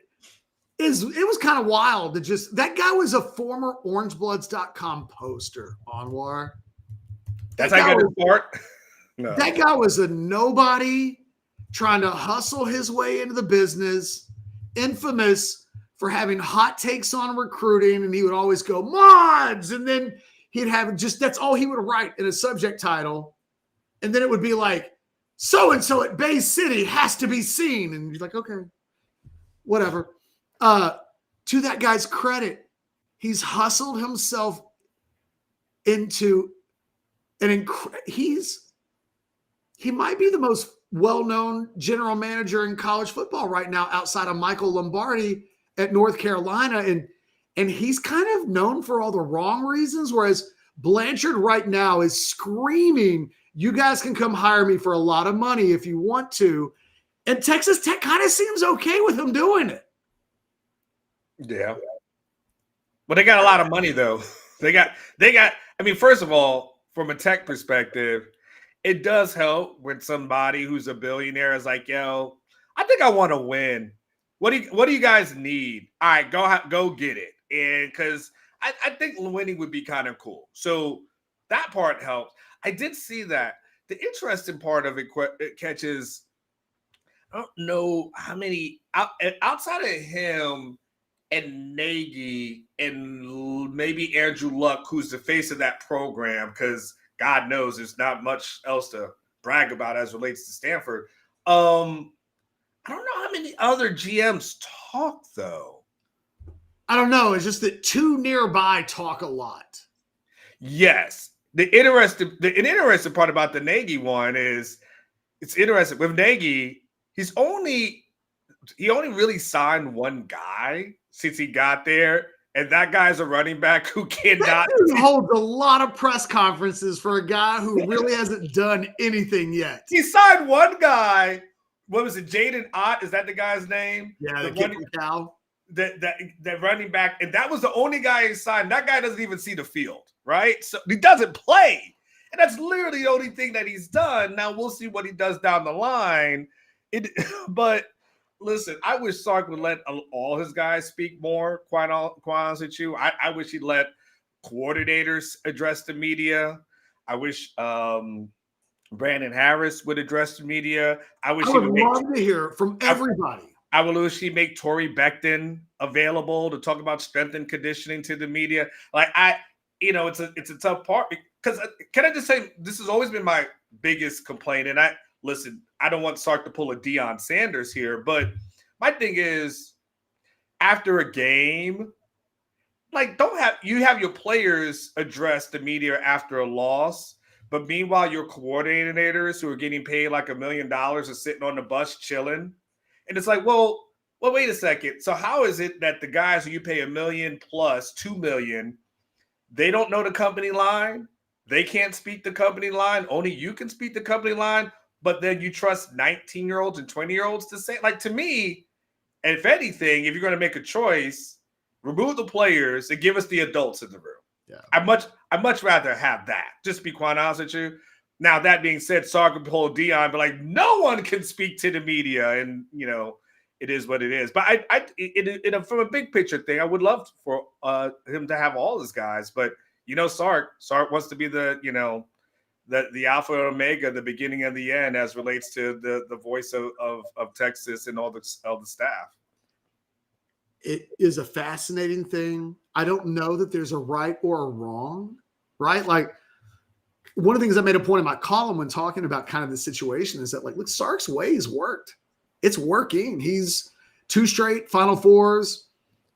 was kind of wild to just, that guy was a former orangebloods.com poster, Anwar. That's how you got to start? No. That guy was a nobody trying to hustle his way into the business, infamous for having hot takes on recruiting, and he would always go, mods, and then he'd have just, that's all he would write in a subject title, and then it would be like, so-and-so at Bay City has to be seen. And you're like, okay, whatever. To that guy's credit, he's hustled himself into he might be the most well-known general manager in college football right now outside of Michael Lombardi at North Carolina. And he's kind of known for all the wrong reasons, whereas Blanchard right now is screaming, you guys can come hire me for a lot of money if you want to. And Texas Tech kind of seems okay with him doing it. Yeah. But they got a lot of money, though. They got, I mean, first of all, from a Tech perspective, it does help when somebody who's a billionaire is like, yo, I think I want to win. What do you guys need? All right, go get it. And because I think winning would be kind of cool. So that part helps. I did see that. The interesting part of it catches, I don't know how many outside of him and Nagy and maybe Andrew Luck, who's the face of that program, because God knows there's not much else to brag about as relates to Stanford. I don't know how many other GMs talk though. I don't know. It's just that two nearby talk a lot. Yes. The interesting part about the Nagy one is it's interesting. With Nagy, he only really signed one guy since he got there, and that guy's a running back who cannot. He holds a lot of press conferences for a guy who really hasn't done anything yet. He signed one guy. What was it? Jaden Ott? Is that the guy's name? Yeah, the kicking cow. That running back, and that was the only guy he signed. That guy doesn't even see the field, right? So he doesn't play, and that's literally the only thing that he's done. Now we'll see what he does down the line. But listen, I wish Sark would let all his guys speak more. Quite honest with you, I wish he'd let coordinators address the media. I wish Brandon Harris would address the media. I would love to hear from everybody. I would wish he'd make Torrey Becton available to talk about strength and conditioning to the media. Like it's a tough part because can I just say this has always been my biggest complaint. And I don't want Sark to pull a Deion Sanders here, but my thing is after a game, like you have your players address the media after a loss. But meanwhile, your coordinators who are getting paid like $1 million are sitting on the bus chilling. And it's like, well, wait a second. So how is it that the guys who you pay $1 million plus $2 million, they don't know the company line? They can't speak the company line. Only you can speak the company line. But then you trust 19-year-olds and 20-year-olds to say, like, to me, if anything, if you're going to make a choice, remove the players and give us the adults in the room. Yeah. I'd much rather have that. Just be quite honest with you. Now, that being said, Sark could pull Deion, but like no one can speak to the media, and it is what it is. But from a big picture thing, I would love for him to have all his guys. But Sark wants to be the alpha and omega, the beginning and the end, as relates to the voice of Texas and all the staff. It is a fascinating thing. I don't know that there's a right or a wrong, right? Like one of the things I made a point in my column when talking about kind of the situation is that like, look, Sark's ways worked. It's working. He's 2 straight Final Fours.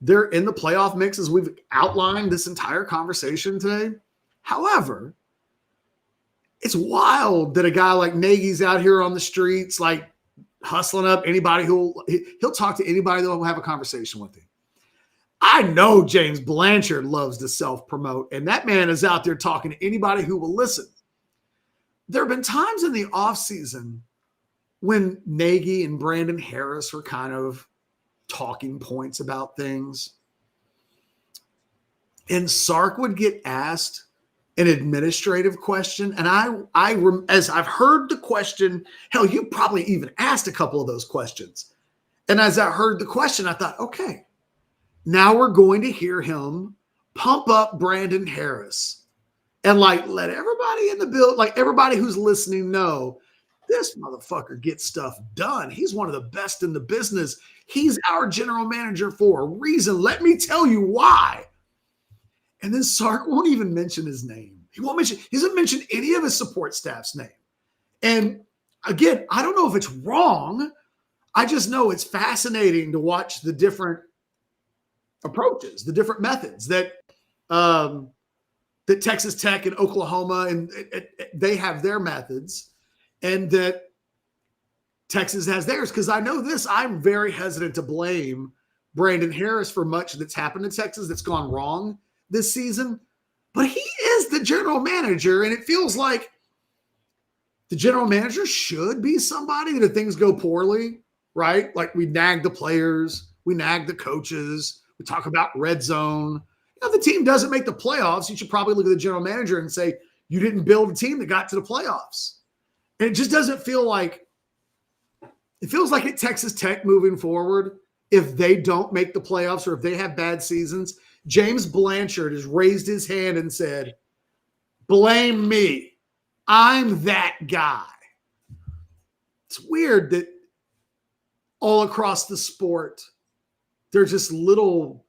They're in the playoff mix as we've outlined this entire conversation today. However, it's wild that a guy like Nagy's out here on the streets, like hustling up anybody he'll talk to anybody that will have a conversation with him. I know James Blanchard loves to self-promote, and that man is out there talking to anybody who will listen. There have been times in the offseason when Nagy and Brandon Harris were kind of talking points about things, and Sark would get asked an administrative question. And as I've heard the question, hell, you probably even asked a couple of those questions. And as I heard the question, I thought, okay, now we're going to hear him pump up Brandon Harris and like let everybody in the build, like everybody who's listening know this motherfucker gets stuff done. He's one of the best in the business. He's our general manager for a reason. Let me tell you why. And then Sark won't even mention his name. He doesn't mention any of his support staff's name. And again, I don't know if it's wrong. I just know it's fascinating to watch the different approaches, the different methods that Texas Tech and Oklahoma, and they have their methods, and that Texas has theirs. Because I know this, I'm very hesitant to blame Brandon Harris for much that's happened in Texas that's gone wrong this season, but he is the general manager, and it feels like the general manager should be somebody that if things go poorly, right? Like we nag the players, we nag the coaches, we talk about red zone. If the team doesn't make the playoffs, you should probably look at the general manager and say, you didn't build a team that got to the playoffs. And it just doesn't feel like – it feels like at Texas Tech moving forward, if they don't make the playoffs or if they have bad seasons, James Blanchard has raised his hand and said, blame me. I'm that guy. It's weird that all across the sport, there's just little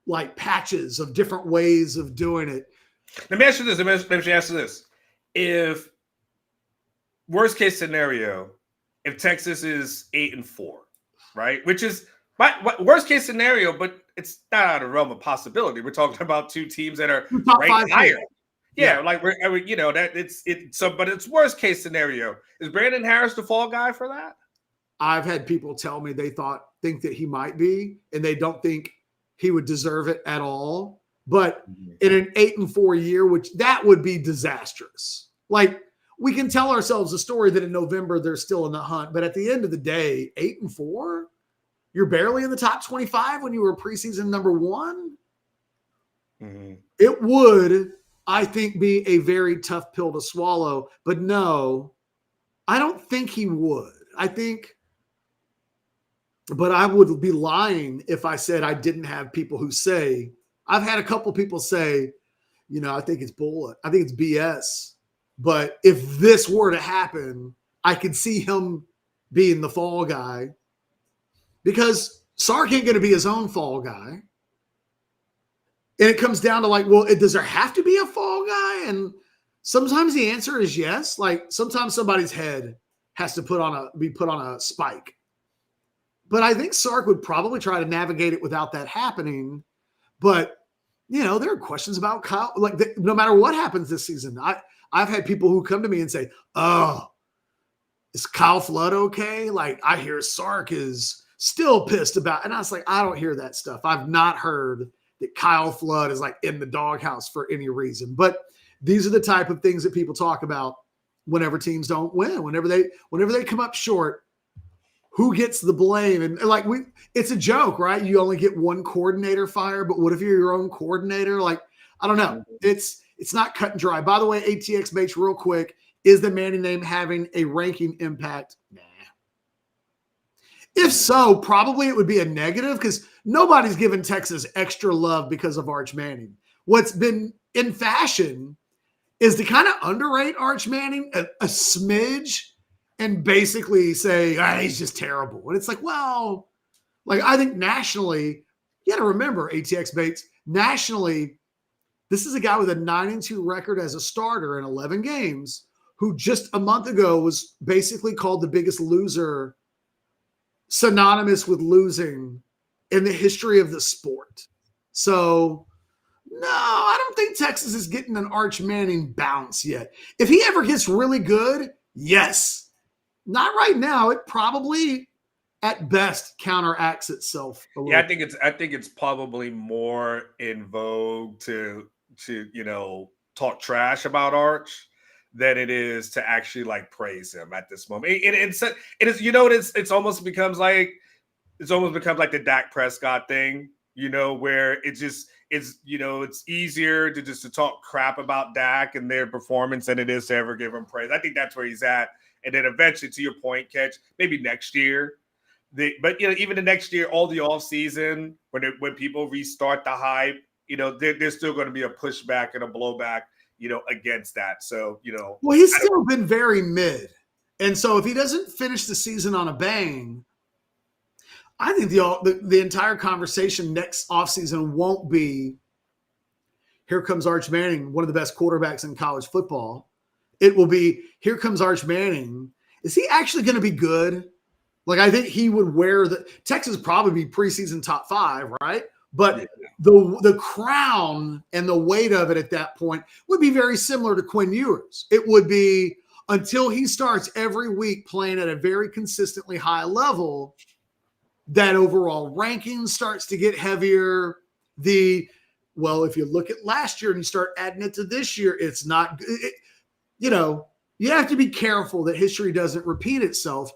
like patches of different ways of doing it. Let me ask you this. Let me ask you this. If worst case scenario, if Texas is 8-4, right? Which is my worst case scenario, but it's not out of the realm of possibility. We're talking about two teams that are ranked higher. Yeah, like but it's worst case scenario. Is Brandon Harris the fall guy for that? I've had people tell me they think that he might be, and they don't think he would deserve it at all. But in an 8-4 year, which that would be disastrous. Like, we can tell ourselves a story that in November they're still in the hunt, but at the end of the day, 8-4, you're barely in the top 25 when you were preseason number 1. Mm-hmm. It would, I think, be a very tough pill to swallow. But no, I don't think he would. But I would be lying if I said I didn't have people who say, I've had a couple people say, I think it's bull. I think it's BS. But if this were to happen, I could see him being the fall guy, because Sark ain't going to be his own fall guy. And it comes down to like, well, does there have to be a fall guy? And sometimes the answer is yes. Like sometimes somebody's head has to be put on a spike. But I think Sark would probably try to navigate it without that happening. But, there are questions about Kyle. Like no matter what happens this season, I've had people who come to me and say, oh, is Kyle Flood okay? Like I hear Sark is still pissed about, and I was like, I don't hear that stuff. I've not heard that Kyle Flood is like in the doghouse for any reason. But these are the type of things that people talk about whenever teams don't win, whenever they come up short. Who gets the blame? And like it's a joke, right? You only get one coordinator fired, but what if you're your own coordinator? Like, I don't know. It's not cut and dry. By the way, ATX Bates, real quick, is the Manning name having a ranking impact? Nah. If so, probably it would be a negative because nobody's given Texas extra love because of Arch Manning. What's been in fashion is to kind of underrate Arch Manning a smidge and basically say, he's just terrible. And it's like, well, like I think nationally, you got to remember, ATX Bates, nationally, this is a guy with a 9-2 record as a starter in 11 games who just a month ago was basically called the biggest loser, synonymous with losing in the history of the sport. So, no, I don't think Texas is getting an Arch Manning bounce yet. If he ever gets really good, yes. Not right now. It probably, at best, counteracts itself a little. Yeah, I think it's probably more in vogue to talk trash about Arch than it is to actually like praise him at this moment. It's almost becomes like the Dak Prescott thing, where it's easier to talk crap about Dak and their performance than it is to ever give him praise. I think that's where he's at. And then eventually, to your point, Catch, maybe next year. But even the next year, all the off season, when people restart the hype, there's still going to be a pushback and a blowback, against that. So, well, he's still been very mid. And so if he doesn't finish the season on a bang, I think the entire conversation next offseason won't be, here comes Arch Manning, one of the best quarterbacks in college football. It will be, here comes Arch Manning. Is he actually going to be good? Like, I think he would wear Texas probably be preseason top 5, right? But the crown and the weight of it at that point would be very similar to Quinn Ewers. It would be until he starts every week playing at a very consistently high level, that overall ranking starts to get heavier. If you look at last year and you start adding it to this year, it's not you have to be careful that history doesn't repeat itself.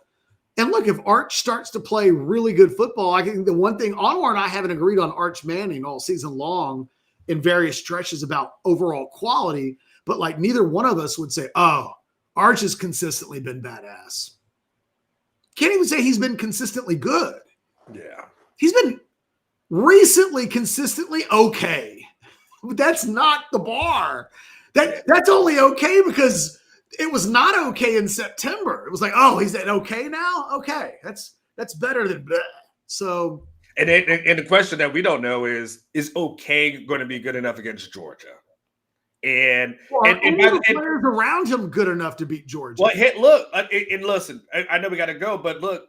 And look, if Arch starts to play really good football, I think the one thing Anwar and I haven't agreed on Arch Manning all season long in various stretches about overall quality, but like neither one of us would say, oh, Arch has consistently been badass. Can't even say he's been consistently good. Yeah. He's been recently consistently okay. But that's not the bar. That's only okay because it was not okay in September. It was like, oh, he's at okay now? Okay. That's better than bleh. So and the question that we don't know is okay going to be good enough against Georgia? And are any of the players around him good enough to beat Georgia? Well, look, and listen, I know we got to go, but look,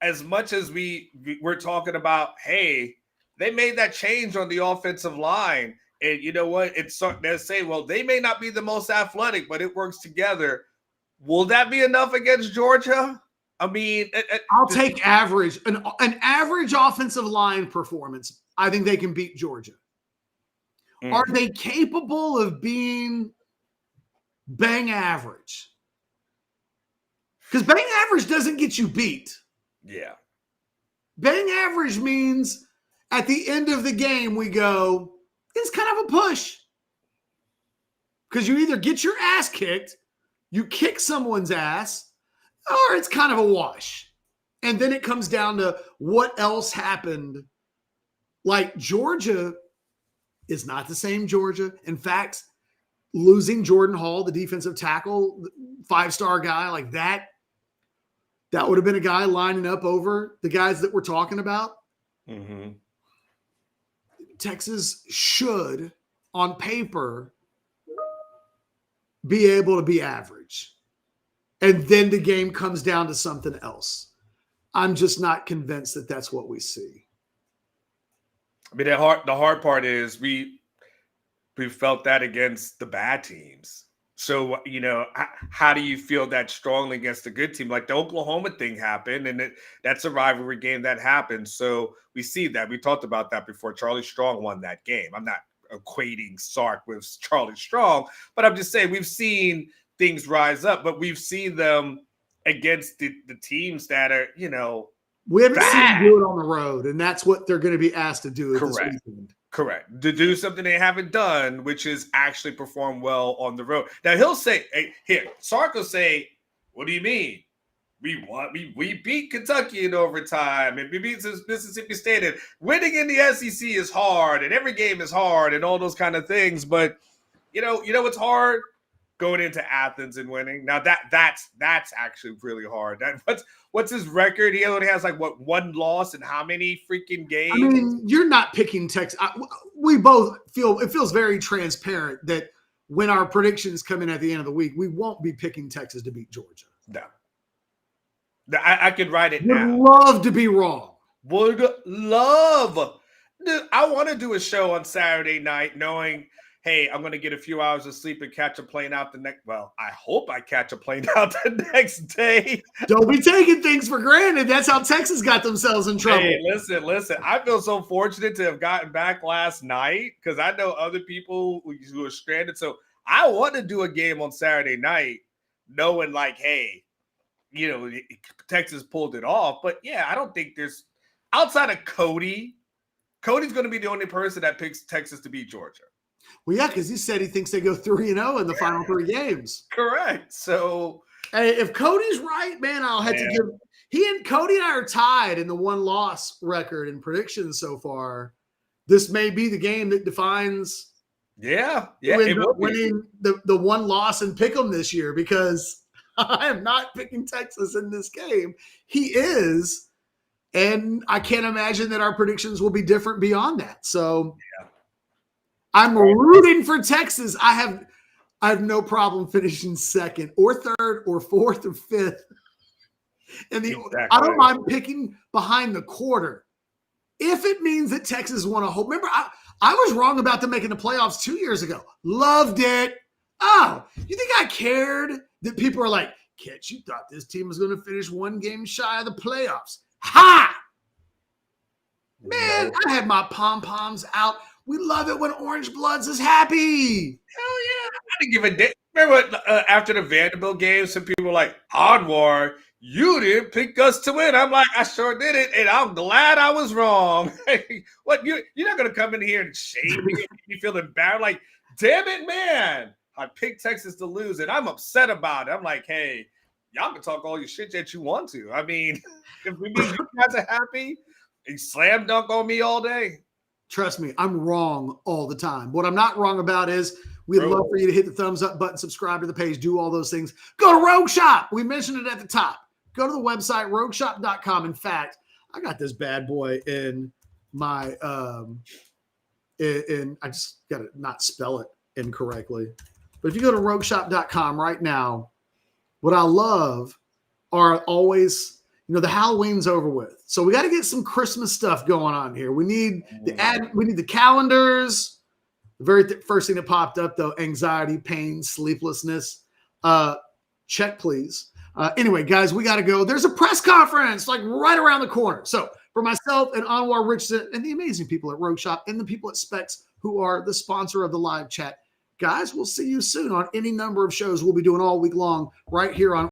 as much as we're talking about, hey, they made that change on the offensive line, and you know what? They'll say, well, they may not be the most athletic, but it works together. Will that be enough against Georgia? I mean, I'll take average, an average offensive line performance. I think they can beat Georgia. Are they capable of being bang average? Because bang average doesn't get you beat. Yeah. Bang average means at the end of the game, we go, it's kind of a push. Because you either get your ass kicked, you kick someone's ass, or it's kind of a wash. And then it comes down to what else happened. Like Georgia is not the same Georgia. In fact, losing Jordan Hall, the defensive tackle, 5-star guy like that would have been a guy lining up over the guys that we're talking about. Mm-hmm. Texas should, on paper, be able to be average. And then the game comes down to something else. I'm just not convinced that that's what we see. I mean, the hard part is we felt that against the bad teams. So, you know, how do you feel that strongly against a good team? Like the Oklahoma thing happened, and that's a rivalry game that happened. So we see that. We talked about that before. Charlie Strong won that game. I'm not equating Sark with Charlie Strong, but I'm just saying we've seen things rise up, but we've seen them against the teams that are, you know, we haven't seen them do it on the road, and that's what they're going to be asked to do this weekend. Correct. To do something they haven't done, which is actually perform well on the road. Now he'll say, hey, here, Sark will say, what do you mean? We beat Kentucky in overtime, and we beat Mississippi State. And winning in the SEC is hard, and every game is hard, and all those kind of things. But you know what's hard? Going into Athens and winning. Now that's actually really hard. What's his record? He only has like one loss in how many freaking games? I mean, you're not picking Texas. We both feel it feels very transparent that when our predictions come in at the end of the week, we won't be picking Texas to beat Georgia. No. I could write it now. Would love to be wrong. Would love. Dude, I want to do a show on Saturday night knowing, hey, I'm going to get a few hours of sleep and catch a plane out the next. Well, I hope I catch a plane out the next day. Don't be taking things for granted. That's how Texas got themselves in trouble. Hey, listen. I feel so fortunate to have gotten back last night because I know other people who are stranded. So I want to do a game on Saturday night knowing like, hey, you know, Texas pulled it off. But yeah, I don't think there's outside of Cody. Cody's going to be the only person that picks Texas to beat Georgia. Well, yeah, because he said he thinks they go 3-0 in the final 3 games. Correct. So, hey, if Cody's right, man, I'll have to give. Cody and I are tied in the 1-loss record in predictions so far. This may be the game that defines. Yeah, winning the 1 loss and pick 'em this year because I am not picking Texas in this game. He is, and I can't imagine that our predictions will be different beyond that. So. Yeah. I'm rooting for Texas. I have no problem finishing second or third or fourth or fifth. And I don't mind picking behind the quarter. If it means that Texas won a whole. Remember, I was wrong about them making the playoffs 2 years ago. Loved it. Oh, you think I cared that people are like, Ketch, you thought this team was going to finish 1 game shy of the playoffs. Ha! Man, I had my pom-poms out. We love it when Orange Bloods is happy. Hell yeah. I didn't give a damn. Remember after the Vanderbilt game, some people were like, Anwar, you didn't pick us to win. I'm like, I sure did it, and I'm glad I was wrong. What? You're not going to come in here and shame me and make me feel embarrassed? Like, damn it, man. I picked Texas to lose, and I'm upset about it. I'm like, hey, y'all can talk all your shit that you want to. I mean, if we mean you guys are happy, you slam dunk on me all day. Trust me, I'm wrong all the time. What I'm not wrong about is we'd Bro. love for you to hit the thumbs up button, subscribe to the page, do all those things. Go to Rogue Shop. We mentioned it at the top. Go to the website, rogueshop.com. In fact, I got this bad boy in my I just got to not spell it incorrectly. But if you go to rogueshop.com right now, what I love are always, the Halloween's over with. So we got to get some Christmas stuff going on here. We need the calendars. The very first thing that popped up, though, anxiety, pain, sleeplessness. Check, please. Anyway, guys, we got to go. There's a press conference like right around the corner. So for myself and Anwar Richardson and the amazing people at Rogue Shop and the people at Specs, who are the sponsor of the live chat, guys, we'll see you soon on any number of shows we'll be doing all week long right here on